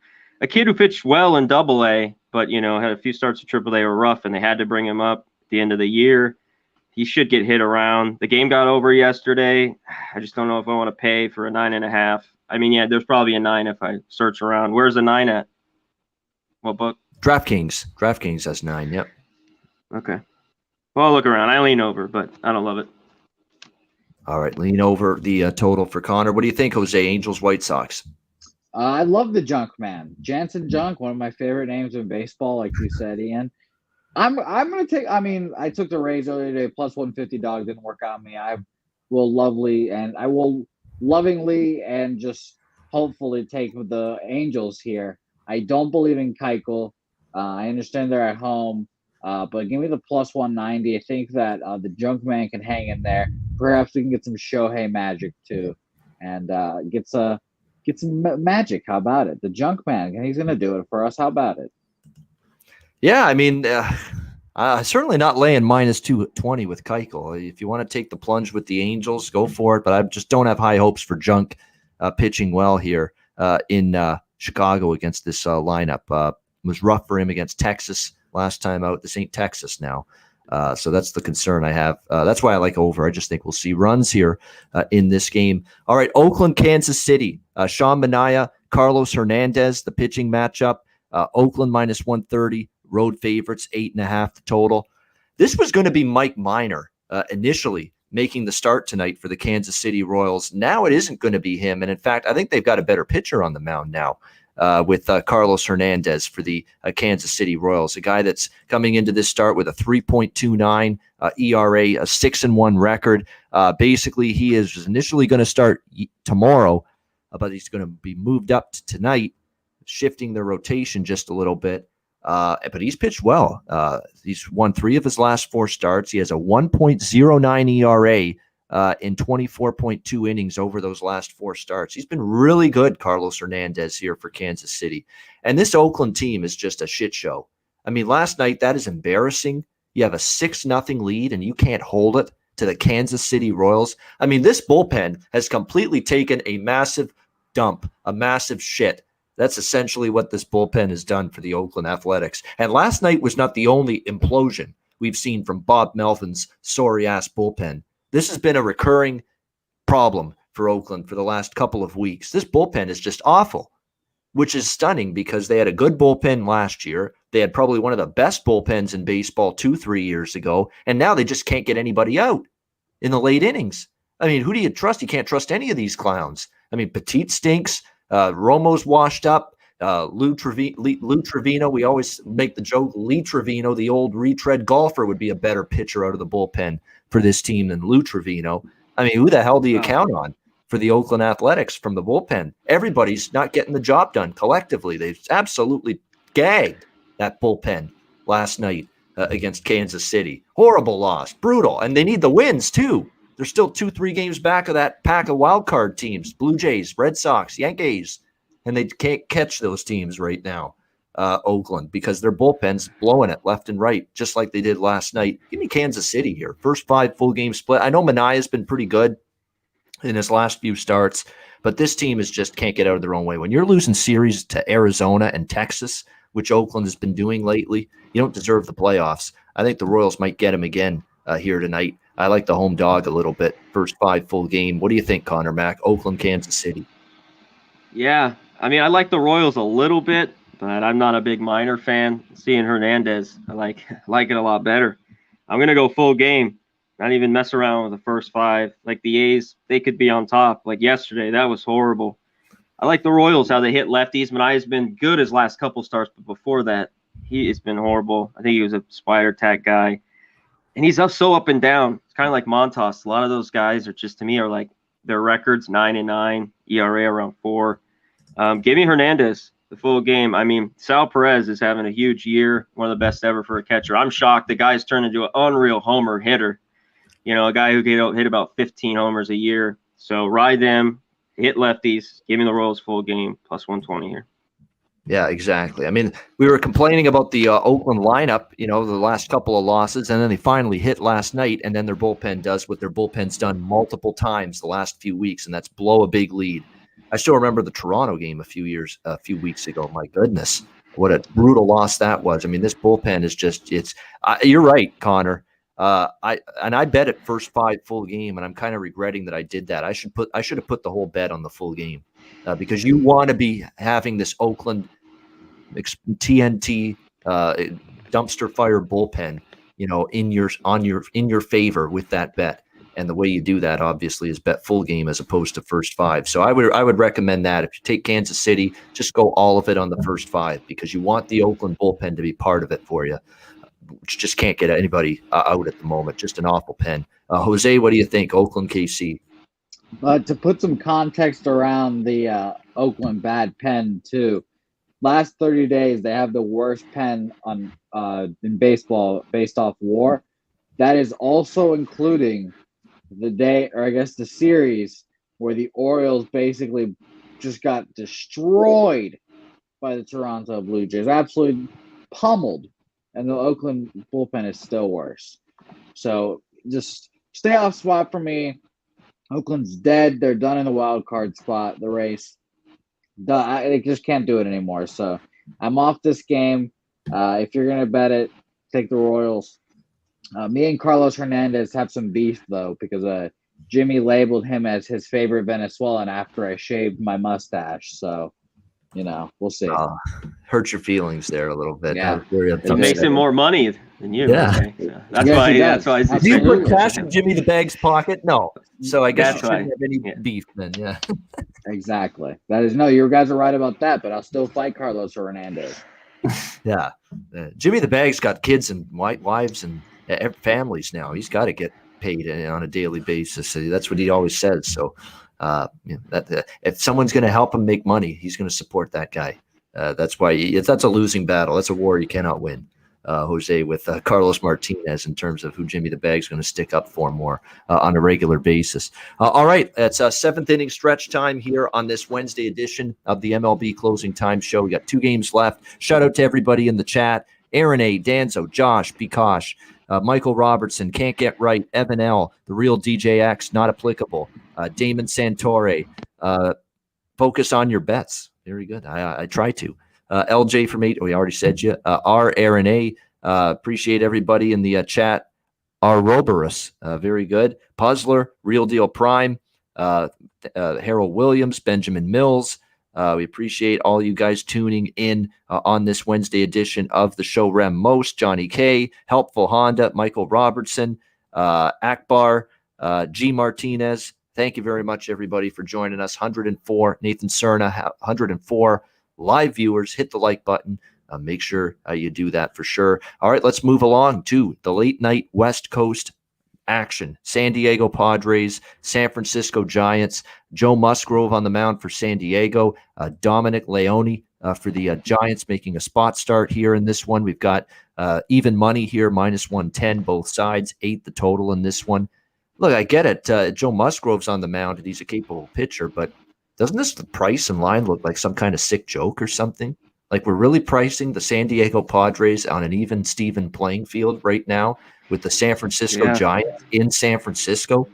kid who pitched well in Double-A, but, had a few starts at Triple-A were rough, and they had to bring him up at the end of the year. He should get hit around. The game got over yesterday. I just don't know if I want to pay for a 9.5. I mean, yeah, there's probably a 9 if I search around. Where's the 9 at? What book? DraftKings. DraftKings has 9. Yep. Okay. Well, I'll look around. I lean over, but I don't love it. All right, lean over the total for Connor. What do you think, Jose? Angels, White Sox. I love the Junk man, Jansen Junk, one of my favorite names in baseball, like you said, Ian. I'm gonna take. I mean, I took the Rays earlier today, plus 150 dog didn't work on me. I will lovingly and just hopefully take the Angels here. I don't believe in Keuchel. I understand they're at home, but give me the plus 190. I think that the Junk man can hang in there. Perhaps we can get some Shohei magic too, and get some magic. How about it? The Junk man, he's gonna do it for us. How about it? Yeah, I mean, certainly not laying minus 220 with Keuchel. If you want to take the plunge with the Angels, go for it. But I just don't have high hopes for Junk pitching well here in Chicago against this lineup. It was rough for him against Texas last time out. This ain't Texas now. So that's the concern I have. That's why I like over. I just think we'll see runs here in this game. All right, Oakland, Kansas City. Sean Manaea, Carlos Hernandez, the pitching matchup. Oakland minus 130. Road favorites, 8.5 the total. This was going to be Mike Minor initially making the start tonight for the Kansas City Royals. Now it isn't going to be him. And in fact, I think they've got a better pitcher on the mound now with Carlos Hernandez for the Kansas City Royals, a guy that's coming into this start with a 3.29 ERA, a 6-1 record. Basically, he is initially going to start tomorrow, but he's going to be moved up to tonight, shifting the rotation just a little bit. But he's pitched well. He's won 3 of his last 4 starts. He has a 1.09 ERA in 24.2 innings over those last 4 starts. He's been really good, Carlos Hernandez, here for Kansas City. And this Oakland team is just a shit show. I mean, last night, that is embarrassing. You have a 6-0 lead, and you can't hold it to the Kansas City Royals. I mean, this bullpen has completely taken a massive dump, a massive shit. That's essentially what this bullpen has done for the Oakland Athletics. And last night was not the only implosion we've seen from Bob Melvin's sorry-ass bullpen. This has been a recurring problem for Oakland for the last couple of weeks. This bullpen is just awful, which is stunning because they had a good bullpen last year. They had probably one of the best bullpens in baseball 2-3 years ago, and now they just can't get anybody out in the late innings. I mean, who do you trust? You can't trust any of these clowns. I mean, Petit stinks. Romo's washed up. Lou Trevino, we always make the joke, Lee Trevino, the old retread golfer, would be a better pitcher out of the bullpen for this team than Lou Trevino. I mean, who the hell do you count on for the Oakland Athletics from the bullpen? Everybody's not getting the job done collectively. They've absolutely gagged that bullpen last night against Kansas City. Horrible loss, brutal, and they need the wins too. They're still 2-3 games back of that pack of wild card teams, Blue Jays, Red Sox, Yankees, and they can't catch those teams right now, Oakland, because their bullpen's blowing it left and right, just like they did last night. Give me Kansas City here. First 5 full game split. I know Manaea's been pretty good in his last few starts, but this team is just can't get out of their own way. When you're losing series to Arizona and Texas, which Oakland has been doing lately, you don't deserve the playoffs. I think the Royals might get him again here tonight. I like the home dog a little bit. First 5 full game. What do you think, Conor Mac? Oakland, Kansas City. Yeah, I mean, I like the Royals a little bit, but I'm not a big Minor fan. Seeing Hernandez, I like it a lot better. I'm going to go full game, not even mess around with the first 5. Like the A's, they could be on top. Like yesterday, that was horrible. I like the Royals, how they hit lefties. Manaea's been good his last couple starts, but before that, it's been horrible. I think he was a spider tack guy. And he's so up and down. It's kind of like Montas. A lot of those guys are just, to me, are like their records, 9-9, ERA around 4. Give me Hernandez the full game. I mean, Sal Perez is having a huge year, one of the best ever for a catcher. I'm shocked the guy's turned into an unreal homer hitter. You know, a guy who can hit about 15 homers a year. So ride them, hit lefties. Give me the Royals full game, plus 120 here. Yeah, exactly. I mean, we were complaining about the Oakland lineup, the last couple of losses, and then they finally hit last night, and then their bullpen does what their bullpen's done multiple times the last few weeks, and that's blow a big lead. I still remember the Toronto game a few weeks ago. My goodness, what a brutal loss that was. I mean, this bullpen is you're right, Connor. I bet at first 5 full game, and I'm kind of regretting that I did that. I should have put the whole bet on the full game. Because you want to be having this Oakland TNT dumpster fire bullpen, in your favor with that bet. And the way you do that, obviously, is bet full game as opposed to first 5. So I would recommend that if you take Kansas City, just go all of it on the first 5 because you want the Oakland bullpen to be part of it for you, which just can't get anybody out at the moment. Just an awful pen. Jose, what do you think? Oakland KC. To put some context around the Oakland bad pen too, last 30 days they have the worst pen on in baseball based off WAR. That is also including the day, or I guess the series where the Orioles basically just got destroyed by the Toronto Blue Jays, absolutely pummeled, and the Oakland bullpen is still worse. So just stay off spot for me. Oakland's dead. They're done in the wild card spot, the race. They just can't do it anymore. So I'm off this game. If you're going to bet it, take the Royals. Me and Carlos Hernandez have some beef, though, because Jimmy labeled him as his favorite Venezuelan after I shaved my mustache. So, we'll see. Hurt your feelings there a little bit. Yeah. It makes him more money than you. Yeah. Okay? So that's why. Do you put cash in Jimmy the Bag's pocket? No. So I guess you shouldn't have any beef then. Yeah. Exactly. You guys are right about that, but I'll still fight Carlos Hernandez. Yeah. Jimmy the Bag's got kids and wives and families now. He's got to get paid on a daily basis. That's what he always says. So if someone's going to help him make money, he's going to support that guy. That's why that's a losing battle. That's a war you cannot win, Jose, with Carlos Martinez in terms of who Jimmy the Bag's going to stick up for more on a regular basis. All right, it's a 7th inning stretch time here on this Wednesday edition of the MLB Closing Time Show. We got 2 games left. Shout out to everybody in the chat. Aaron A., Danzo, Josh, Pikosh, Michael Robertson, Can't Get Right, Evan L., The Real DJX, Not Applicable, Damon Santore, Focus on Your Bets. Very good. I try to. LJ from 8, we already said you. R. Aaron A., appreciate everybody in the chat. R. Roberus, very good. Puzzler, Real Deal Prime, Harold Williams, Benjamin Mills. We appreciate all you guys tuning in on this Wednesday edition of the show. Rem Most, Johnny K, Helpful Honda, Michael Robertson, Akbar, G. Martinez. Thank you very much, everybody, for joining us. 104, Nathan Cerna, 104 live viewers. Hit the like button. Make sure you do that for sure. All right, let's move along to the late night West Coast action. San Diego Padres, San Francisco Giants, Joe Musgrove on the mound for San Diego, Dominic Leone for the Giants making a spot start here in this one. We've got even money here, -110, both sides, 8 the total in this one. Look, I get it. Joe Musgrove's on the mound and he's a capable pitcher, but doesn't this price and line look like some kind of sick joke or something? Like we're really pricing the San Diego Padres on an even Steven playing field right now with the San Francisco Giants in San Francisco.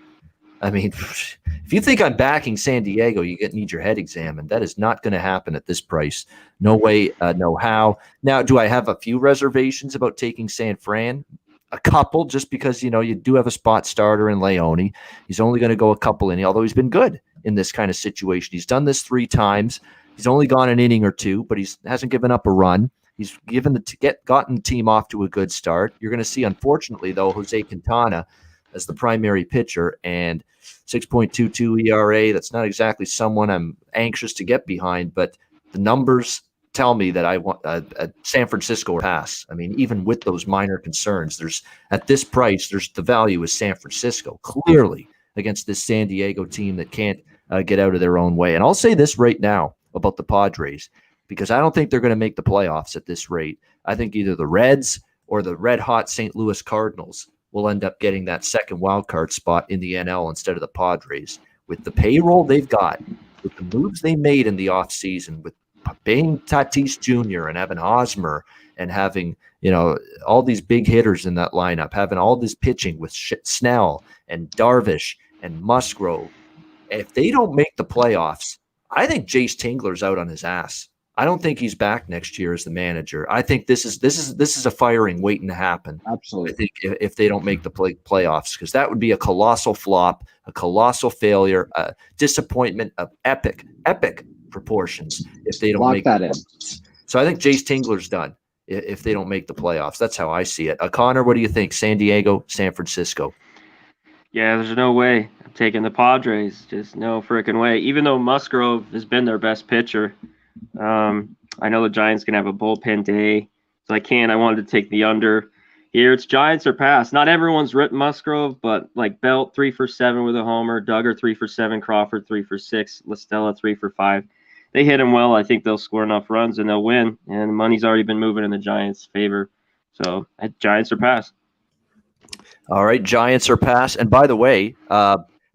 I mean, if you think I'm backing San Diego, you need your head examined. That is not going to happen at this price. No way, no how. Now, do I have a few reservations about taking San Fran? A couple, just because, you do have a spot starter in Leone. He's only going to go a couple innings, although he's been good in this kind of situation. He's done this 3 times. He's only gone an inning or 2, but he hasn't given up a run. He's gotten the team off to a good start. You're going to see, unfortunately, though, Jose Quintana as the primary pitcher and 6.22 ERA. That's not exactly someone I'm anxious to get behind, but the numbers tell me that I want a San Francisco pass. I mean, even with those minor concerns, at this price, the value is San Francisco clearly against this San Diego team that can't get out of their own way. And I'll say this right now about the Padres, because I don't think they're going to make the playoffs at this rate. I think either the Reds or the red-hot St. Louis Cardinals will end up getting that second wild card spot in the NL instead of the Padres. With the payroll they've got, with the moves they made in the offseason, with paying Tatis Jr. and having Hosmer and having, all these big hitters in that lineup, having all this pitching with Snell and Darvish and Musgrove. If they don't make the playoffs, I think Jace Tingler's out on his ass. I don't think he's back next year as the manager. I think this is a firing waiting to happen. Absolutely. I think if they don't make the playoffs, because that would be a colossal flop, a colossal failure, a disappointment of epic proportions if they don't Lock make that in. So I think Jace Tingler's done if they don't make the playoffs. That's how I see it. Connor, what do you think? San Diego, San Francisco? Yeah, there's no way I'm taking the Padres. Just no freaking way. Even though Musgrove has been their best pitcher, I know the Giants can have a bullpen day, so I wanted to take the under here. It's Giants or pass. Not everyone's written Musgrove, but like Belt 3 for 7 with a homer, Duggar 3 for 7, Crawford 3 for 6, LaStella 3 for 5. They hit him well. I think they'll score enough runs and they'll win. And the money's already been moving in the Giants' favor. So Giants or pass. All right, Giants or pass. And by the way,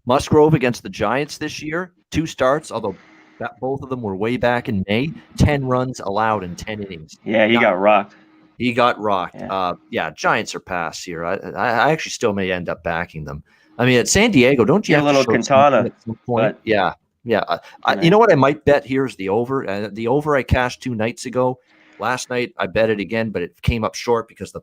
Musgrove against the Giants this year, 2 starts, although both of them were way back in May, 10 runs allowed in 10 innings. Yeah, he got rocked. He got rocked. Yeah. Giants are pass here. I actually still may end up backing them. I mean, at San Diego, don't you have a little Quintana at some point? Yeah. You know what I might bet here is the over. The over I cashed 2 nights ago. Last night I bet it again, but it came up short because the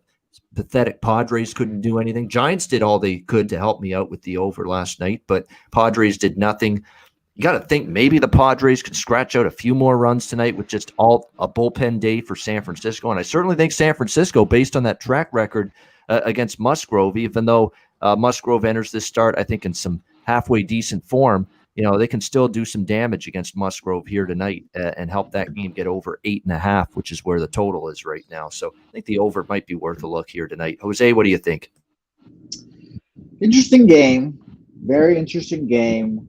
pathetic Padres couldn't do anything. Giants did all they could to help me out with the over last night, but Padres did nothing. You got to think maybe the Padres could scratch out a few more runs tonight with just all a bullpen day for San Francisco. And I certainly think San Francisco, based on that track record against Musgrove, even though Musgrove enters this start, I think in some halfway decent form, they can still do some damage against Musgrove here tonight and help that game get over 8.5, which is where the total is right now. So I think the over might be worth a look here tonight. Jose, what do you think? Interesting game. Very interesting game.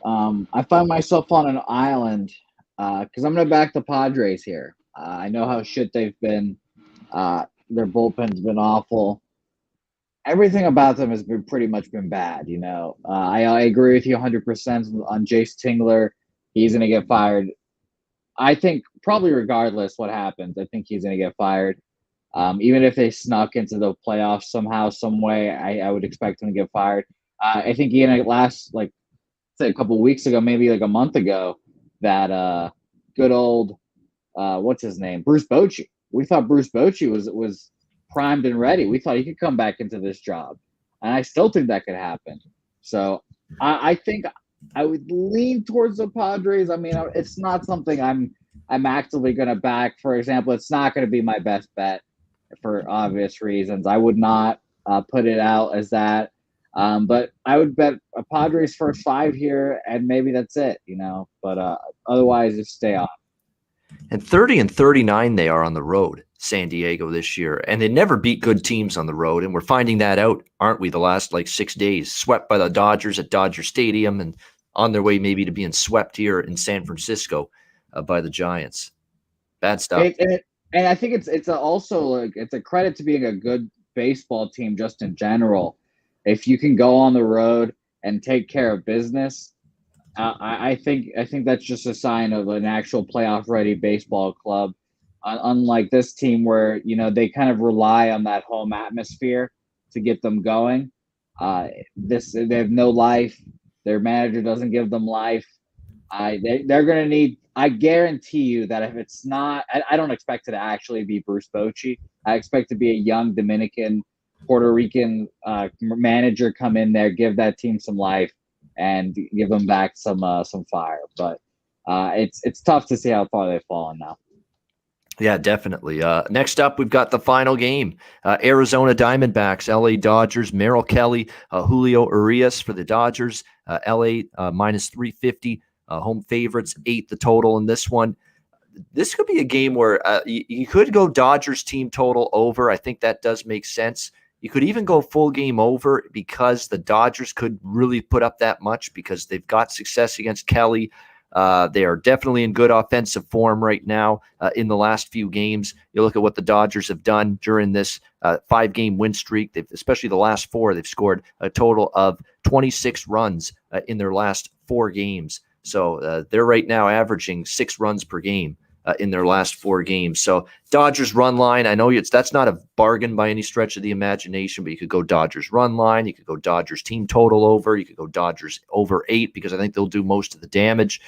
I find myself on an island because I'm going to back the Padres here. I know how shit they've been. Their bullpen's been awful. Everything about them has been pretty much been bad, I agree with you 100% on Jace Tingler. He's going to get fired. I think probably regardless what happens, I think he's going to get fired. Even if they snuck into the playoffs somehow, some way, I would expect him to get fired. I think he a couple of weeks ago, maybe like a month ago, that good old what's his name, Bruce Bochy. We thought Bruce Bochy was primed and ready. We thought he could come back into this job, and I still think that could happen. So I think I would lean towards the Padres. I mean, it's not something I'm actively going to back. For example, it's not going to be my best bet for obvious reasons. I would not put it out as that. But I would bet a Padres first 5 here, and maybe that's it, But otherwise, just stay on. And 30-39 they are on the road, San Diego this year, and they never beat good teams on the road. And we're finding that out, aren't we? The last 6 days, swept by the Dodgers at Dodger Stadium, and on their way maybe to being swept here in San Francisco by the Giants. Bad stuff. And I think it's also it's a credit to being a good baseball team just in general. If you can go on the road and take care of business, I think that's just a sign of an actual playoff-ready baseball club. Unlike this team, where they kind of rely on that home atmosphere to get them going. They have no life. Their manager doesn't give them life. They're going to need. I guarantee you that if it's not, I don't expect it to actually be Bruce Bochy. I expect it to be a young Dominican, Puerto Rican manager come in there, give that team some life, and give them back some fire. But it's tough to see how far they've fallen now. Yeah, definitely. Next up, we've got the final game. Arizona Diamondbacks, LA Dodgers, Merrill Kelly, Julio Urias for the Dodgers, LA minus 350, home favorites, 8 the total in this one. This could be a game where you could go Dodgers team total over. I think that does make sense. You could even go full game over because the Dodgers could really put up that much because they've got success against Kelly. They are definitely in good offensive form right now in the last few games. You look at what the Dodgers have done during this 5-game win streak. Especially the last 4, they've scored a total of 26 runs in their last 4 games. So they're right now averaging 6 runs per game. in their last 4 games. So Dodgers run line, I know that's not a bargain by any stretch of the imagination, but you could go Dodgers run line, you could go Dodgers team total over, you could go Dodgers over 8 because I think they'll do most of the damage.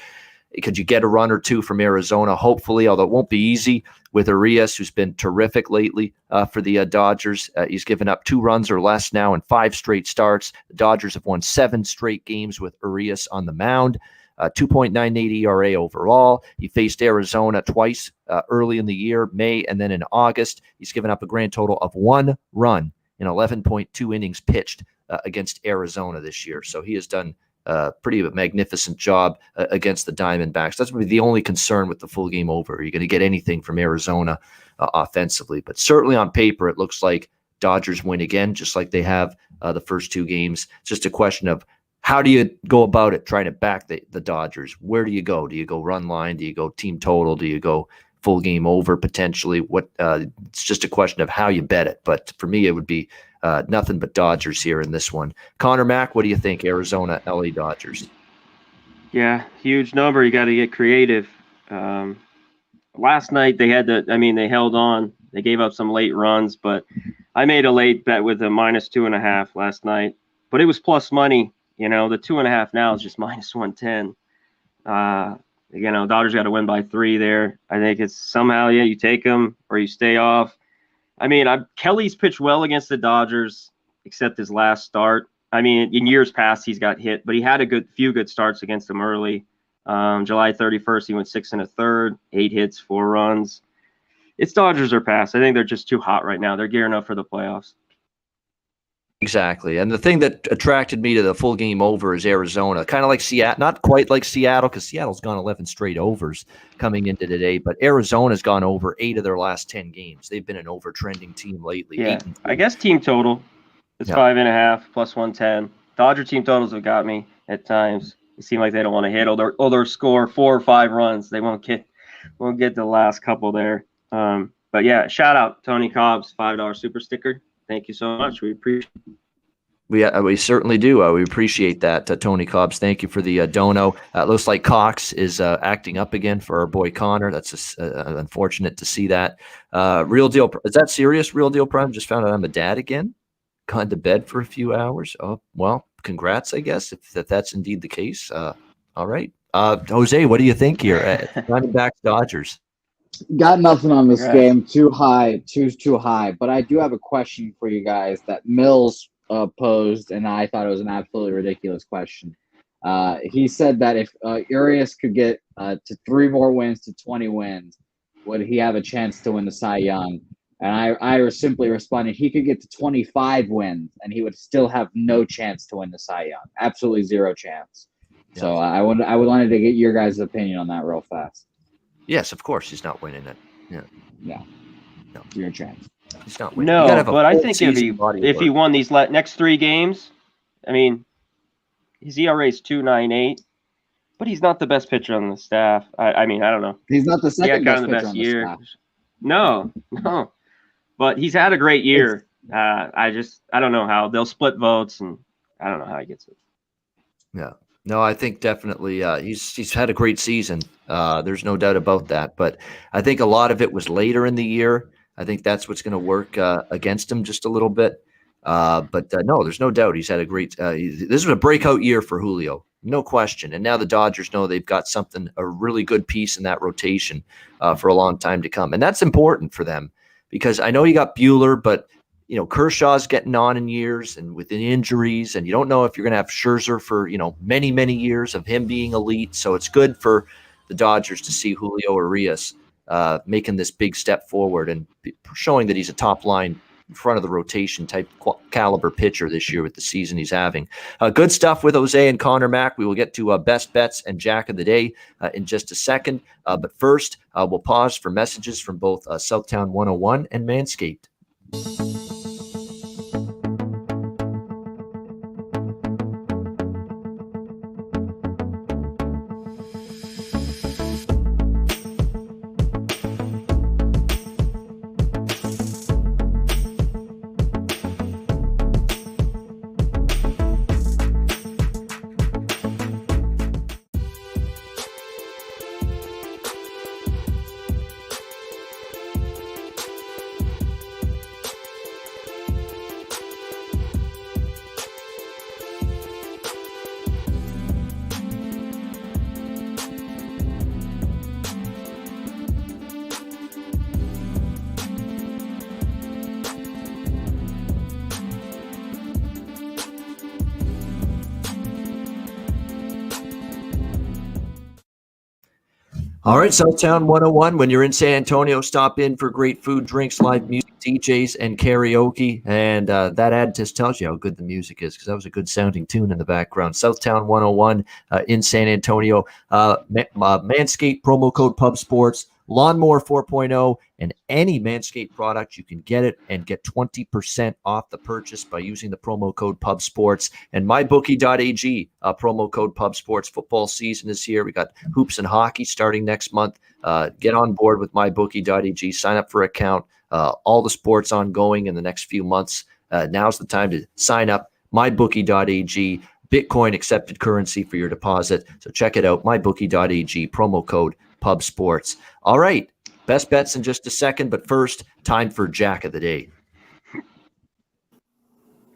Could you get a run or two from Arizona? Hopefully, although it won't be easy with Arias, who's been terrific lately for the Dodgers. He's given up 2 runs or less now in 5 straight starts. The Dodgers have won 7 straight games with Arias on the mound. 2.98 ERA overall. He faced Arizona twice early in the year, May and then in August. He's given up a grand total of 1 run in 11.2 innings pitched against Arizona this year. So he has done pretty magnificent job against the Diamondbacks. That's going to be the only concern with the full game over. Are you going to get anything from Arizona offensively? But certainly on paper, it looks like Dodgers win again, just like they have the first 2 games. It's just a question of how do you go about it, trying to back the Dodgers? Where do you go? Do you go run line? Do you go team total? Do you go full game over potentially? It's just a question of how you bet it. But for me, it would be nothing but Dodgers here in this one. Conor Mac, what do you think? Arizona, LA Dodgers. Yeah, huge number. You got to get creative. Last night they held on. They gave up some late runs, but I made a late bet with a -2.5 last night. But it was plus money. The 2.5 now is just -110. Dodgers got to win by 3 there. I think it's somehow, you take them or you stay off. Kelly's pitched well against the Dodgers, except his last start. In years past, he's got hit, but he had a few good starts against them early. July 31st, he went 6 1/3, 8 hits, 4 runs. It's Dodgers or pass. I think they're just too hot right now. They're gearing up for the playoffs. Exactly. And the thing that attracted me to the full game over is Arizona. Kind of like Seattle, not quite like Seattle, because Seattle's gone 11 straight overs coming into today, but Arizona's gone over 8 of their last 10 games. They've been an over-trending team lately. Yeah, I guess team total is 5.5 plus 110. Dodger team totals have got me at times. It seems like they don't want to hit, or they'll score 4 or 5 runs. They won't get the last couple there. But yeah, shout out Tony Cobb's $5 super sticker. Thank you so much. We appreciate it. We certainly do. We appreciate that, Tony Cobbs. Thank you for the dono. Looks like Cox is acting up again for our boy Connor. That's unfortunate to see that. Real deal. Is that serious? Real deal Prime just found out I'm a dad again. Gone to bed for a few hours. Oh, well, congrats, I guess, if that's indeed the case. All right. Jose, what do you think here? Diamondbacks, Dodgers. Got nothing on this game. Too high. Too high. But I do have a question for you guys that Mills posed, and I thought it was an absolutely ridiculous question. He said that if Urias could get to 3 more wins to 20 wins, would he have a chance to win the Cy Young? And I simply responded, he could get to 25 wins, and he would still have no chance to win the Cy Young. Absolutely 0 chance. Yeah. So I wanted to get your guys' opinion on that real fast. Yes, of course, he's not winning it. Yeah. No, 0 chance. He's not winning. No, but I think if he won these next 3 games, his ERA is 2.98, but he's not the best pitcher on the staff. I don't know. He's not the second best pitcher on the staff. No. But he's had a great year. I don't know how they'll split votes, and I don't know how he gets it. Yeah. No, I think definitely he's had a great season. There's no doubt about that. But I think a lot of it was later in the year. I think that's what's going to work against him just a little bit. But no, there's no doubt he's had a great this was a breakout year for Julio. No question. And now the Dodgers know they've got a really good piece in that rotation for a long time to come. And that's important for them because I know you got Buehler, but Kershaw's getting on in years and with the injuries, and you don't know if you're going to have Scherzer for, many, many years of him being elite. So it's good for the Dodgers to see Julio Urias making this big step forward and showing that he's a top line in front of the rotation type caliber pitcher this year with the season he's having. Good stuff with Jose and Conor Mac. We will get to best bets and Jack of the Day in just a second. But first, we'll pause for messages from both Southtown 101 and Manscaped. All right, Southtown 101. When you're in San Antonio, stop in for great food, drinks, live music, DJs, and karaoke. And that ad just tells you how good the music is, because that was a good sounding tune in the background. Southtown 101 in San Antonio. Manscaped, promo code Pub Sports. Lawnmower 4.0 and any Manscaped product, you can get it and get 20% off the purchase by using the promo code Pub Sports and mybookie.ag, promo code Pub Sports. Football season is here. We got hoops and hockey starting next month. Get on board with mybookie.ag. Sign up for an account. All the sports ongoing in the next few months. Now's the time to sign up. Mybookie.ag. Bitcoin accepted currency for your deposit. So check it out. Mybookie.ag, promo code Pub Sports. All right. Best bets in just a second, but first, time for Jack of the Day.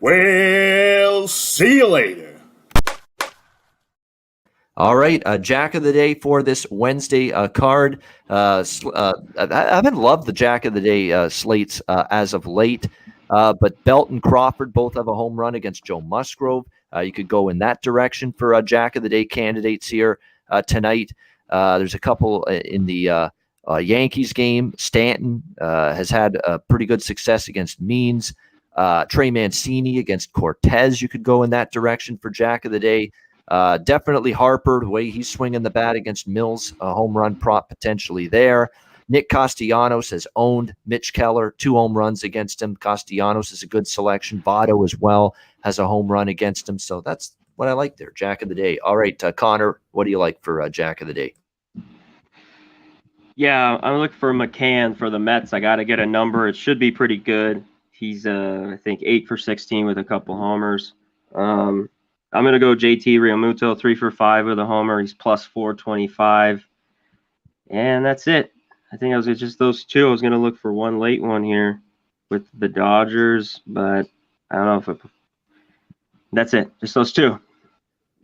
Well, see you later. All right, Jack of the Day for this Wednesday card. I haven't loved the Jack of the Day slates as of late, but Belt and Crawford both have a home run against Joe Musgrove. You could go in that direction for Jack of the Day candidates here tonight. There's a couple in the Yankees game. Stanton has had pretty good success against Means. Trey Mancini against Cortez. You could go in that direction for Jack of the Day. Definitely Harper, the way he's swinging the bat against Mills, a home run prop potentially there. Nick Castellanos has owned Mitch Keller, 2 home runs against him. Castellanos is a good selection. Votto as well has a home run against him. So that's what I like there, Jack of the Day. All right, Connor, what do you like for Jack of the Day? Yeah, I'm looking for McCann for the Mets. I got to get a number. It should be pretty good. He's, I think, 8 for 16 with a couple homers. I'm going to go JT Realmuto, 3 for 5 with a homer. He's plus 425. And that's it. I think I was just those two. I was going to look for one late one here with the Dodgers, but I don't know if that's it. Just those two.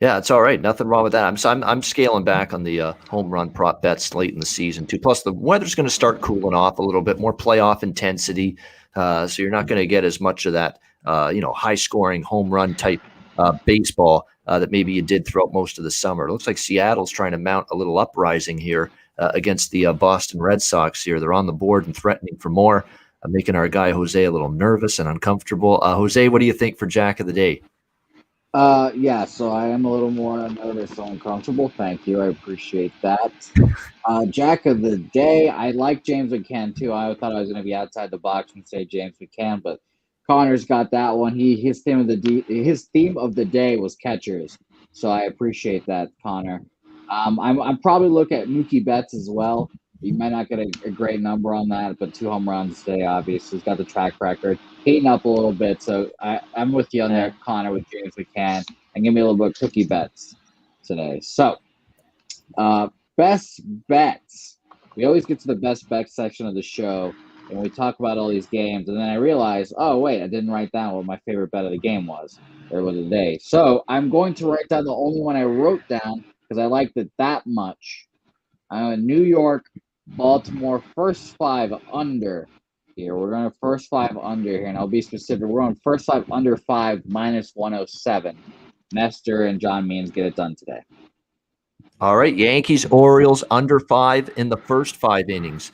Yeah, it's all right. Nothing wrong with that. I'm scaling back on the home run prop bets late in the season too. Plus, the weather's going to start cooling off a little bit, more playoff intensity. So you're not going to get as much of that, high scoring home run type baseball that maybe you did throughout most of the summer. It looks like Seattle's trying to mount a little uprising here against the Boston Red Sox here. They're on the board and threatening for more, making our guy Jose a little nervous and uncomfortable. Jose, what do you think for Jack of the Day? Yeah, so I am a little more nervous and uncomfortable. Thank you. I appreciate that. Jack of the Day, I like James McCann too. I thought I was going to be outside the box and say James McCann, but Connor's got that one. His theme of the day was catchers, so I appreciate that, Connor. I'm probably looking at Mookie Betts as well. You might not get a great number on that, but 2 home runs today, obviously. He's got the track record. Heating up a little bit, so I'm with you on there, Connor, with James McCann. And give me a little bit of Cookie Bets today. So, best bets. We always get to the best bets section of the show, and we talk about all these games. And then I realize, oh, wait, I didn't write down what my favorite bet of the game was, or what of the day. So I'm going to write down the only one I wrote down because I liked it that much. New York, Baltimore, first 5 under here. We're going to first 5 under here, and I'll be specific. We're on first 5 under 5, minus 107. Nestor and John Means get it done today. All right, Yankees, Orioles, under 5 in the first 5 innings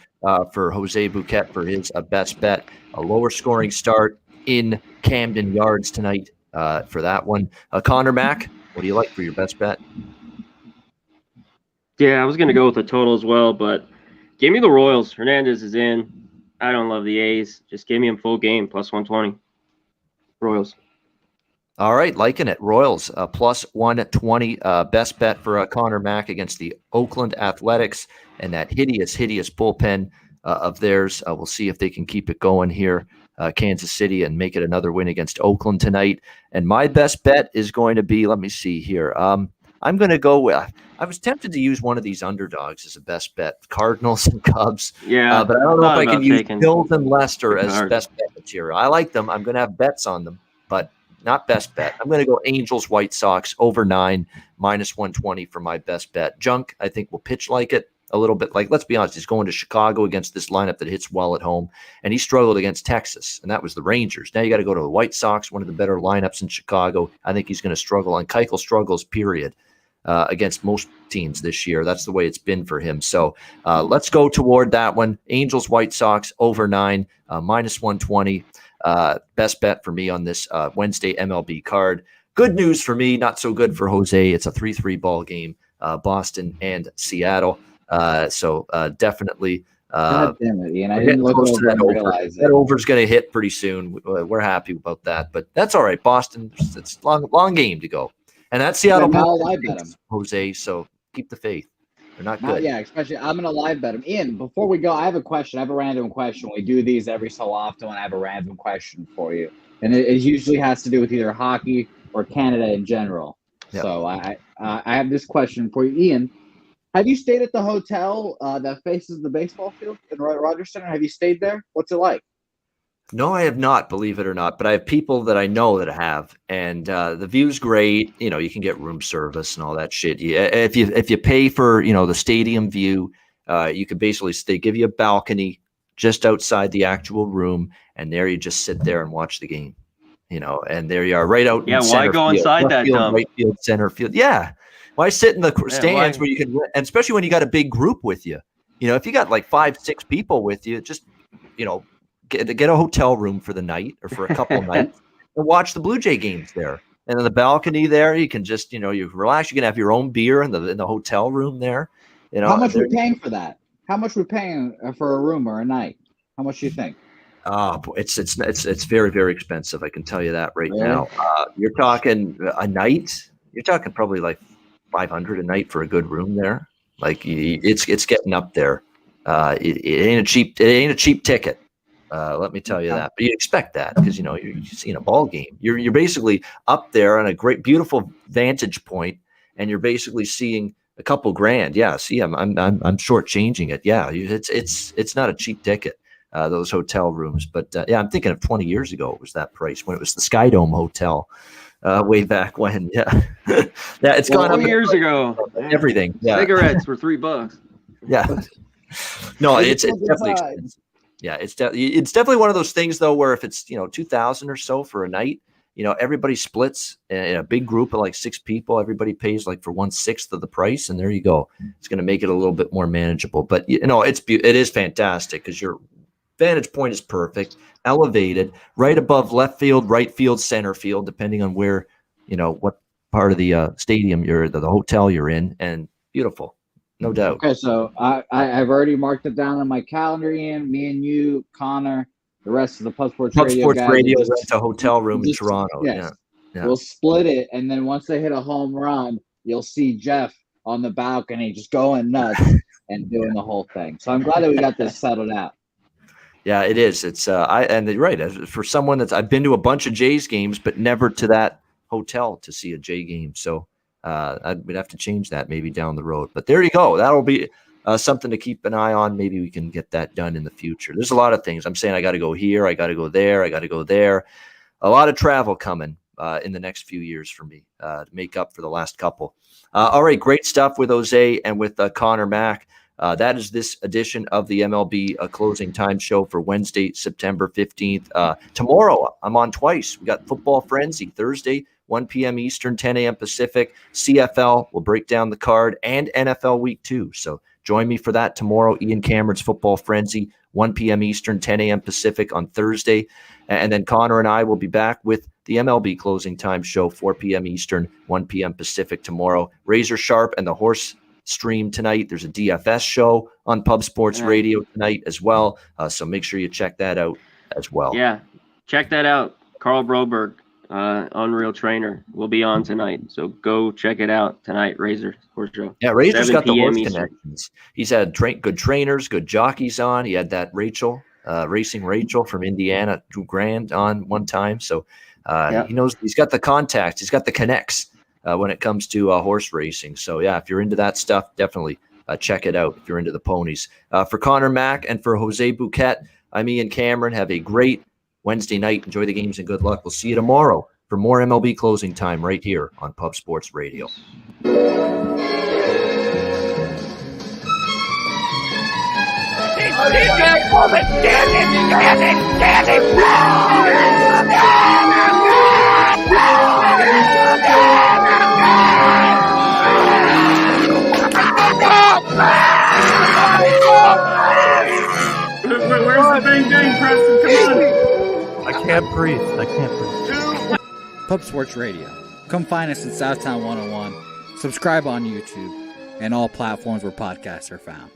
for Jose Bouquett for his best bet. A lower scoring start in Camden Yards tonight for that one. Conor Mac, what do you like for your best bet? Yeah, I was going to go with the total as well, but give me the Royals. Hernandez is in. I don't love the A's. Just give me him full game, plus 120. Royals. All right, liking it. Royals, plus 120. Best bet for Conor Mac against the Oakland Athletics and that hideous bullpen of theirs. We'll see if they can keep it going here, Kansas City, and make it another win against Oakland tonight. And my best bet is going to be, let me see here. I'm going to go with, I was tempted to use one of these underdogs as a best bet, Cardinals and Cubs. Yeah. But I don't know if I can use Bills and Leicester as best bet material. I like them. I'm going to have bets on them, but not best bet. I'm going to go Angels, White Sox, over 9, minus 120 for my best bet. Junk, I think, will pitch like it a little bit. Like, let's be honest, he's going to Chicago against this lineup that hits well at home, and he struggled against Texas, and that was the Rangers. Now you got to go to the White Sox, one of the better lineups in Chicago. I think he's going to struggle, and Keuchel struggles, period. against most teams this year. That's the way it's been for him. So let's go toward that one. Angels, White Sox, over 9, minus 120. Best bet for me on this Wednesday MLB card. Good news for me, not so good for Jose. It's a 3-3 ball game, Boston and Seattle. So definitely. God damn it, Ian. I didn't look over and realize that over's going to hit pretty soon. We're happy about that, but that's all right. Boston, it's a long game to go. And that's Seattle, Jose, so keep the faith. They're not good. Yeah, especially I'm going to live bet him. Ian, before we go, I have a question. I have a random question. We do these every so often when I have a random question for you. And it usually has to do with either hockey or Canada in general. Yep. So I have this question for you, Ian. Have you stayed at the hotel that faces the baseball field in Rogers Center? Have you stayed there? What's it like? No, I have not, believe it or not, but I have people that I know that have, and the view's great. You know, you can get room service and all that shit. If you pay for, you know, the stadium view, you can basically they give you a balcony just outside the actual room, and there you just sit there and watch the game. You know, and there you are, right out. Yeah, in why go inside that dump? Right field, center field. Yeah. Why sit in the stands where you can, and especially when you got a big group with you? You know, if you got like 5-6 people with you, just, you know, get a hotel room for the night or for a couple nights and watch the Blue Jay games there. And in the balcony there, you can just, you know, you relax. You can have your own beer in the hotel room there. You know, how much are we paying for that? How much are we paying for a room or a night? How much do you think? It's very, very expensive. I can tell you that right now. You're talking a night. You're talking probably like $500 a night for a good room there. Like it's getting up there. It ain't a cheap ticket. Let me tell you that. But you expect that because you know you're seeing a ball game. You're basically up there on a great, beautiful vantage point, and you're basically seeing a couple grand. Yeah, see, I'm shortchanging it. Yeah, it's not a cheap ticket. Those hotel rooms, but yeah, I'm thinking of 20 years ago. It was that price when it was the Sky Dome Hotel. Way back when, yeah, yeah, it's gone up years ago. Everything, yeah. Cigarettes were $3. Yeah, no, it's definitely expensive. Yeah, it's definitely one of those things though, where if it's 2,000 or so for a night, you know, everybody splits in a big group of like 6 people. Everybody pays like for 1/6 of the price, and there you go. It's going to make it a little bit more manageable. But you know, it is fantastic because your vantage point is perfect, elevated, right above left field, right field, center field, depending on where, you know, what part of the stadium the hotel you're in, and beautiful, no doubt. Okay, so I've already marked it down on my calendar, Ian. Me and you, Connor, the rest of the Pub Sports Radio guys. Rent a hotel room in Toronto. Yes. Yeah. We'll split it, and then once they hit a home run, you'll see Jeff on the balcony just going nuts and doing the whole thing. So I'm glad that we got this settled out. Yeah, it is. It's and you're right. For someone I've been to a bunch of Jays games, but never to that hotel to see a Jay game. So we'd have to change that maybe down the road. But there you go. That'll be something to keep an eye on. Maybe we can get that done in the future. There's a lot of things. I'm saying I got to go here. I got to go there. I got to go there. A lot of travel coming in the next few years for me to make up for the last couple. All right, great stuff with Jose and with Conor Mac. That is this edition of the MLB Closing Time Show for Wednesday, September 15th. Tomorrow, I'm on twice. We got Football Frenzy Thursday, 1 p.m. Eastern, 10 a.m. Pacific. CFL will break down the card, and NFL Week 2. So join me for that tomorrow. Ian Cameron's Football Frenzy, 1 p.m. Eastern, 10 a.m. Pacific on Thursday. And then Connor and I will be back with the MLB Closing Time Show, 4 p.m. Eastern, 1 p.m. Pacific tomorrow. Razor Sharp and the Horse Stream tonight. There's a DFS show on Pub Sports Radio tonight as well. So make sure you check that out as well. Yeah, check that out. Carl Broberg, Unreal Trainer, will be on tonight. So go check it out tonight, Razor Horse Show. Yeah, Razor's got the horse connections. He's had good trainers, good jockeys on. He had that Rachel, Racing Rachel from Indiana, Drew Grand on one time. So he knows, he's got the contacts, he's got the connects when it comes to horse racing. So yeah, if you're into that stuff, definitely check it out if you're into the ponies. For Conor Mac and for Jose Bouquett, I'm Ian Cameron. Have a great Wednesday night. Enjoy the games and good luck. We'll see you tomorrow for more MLB Closing Time right here on Pub Sports Radio. Standing. can't breathe. I can't breathe. Pub Sports Radio. Come find us at Southtown 101. Subscribe on YouTube and all platforms where podcasts are found.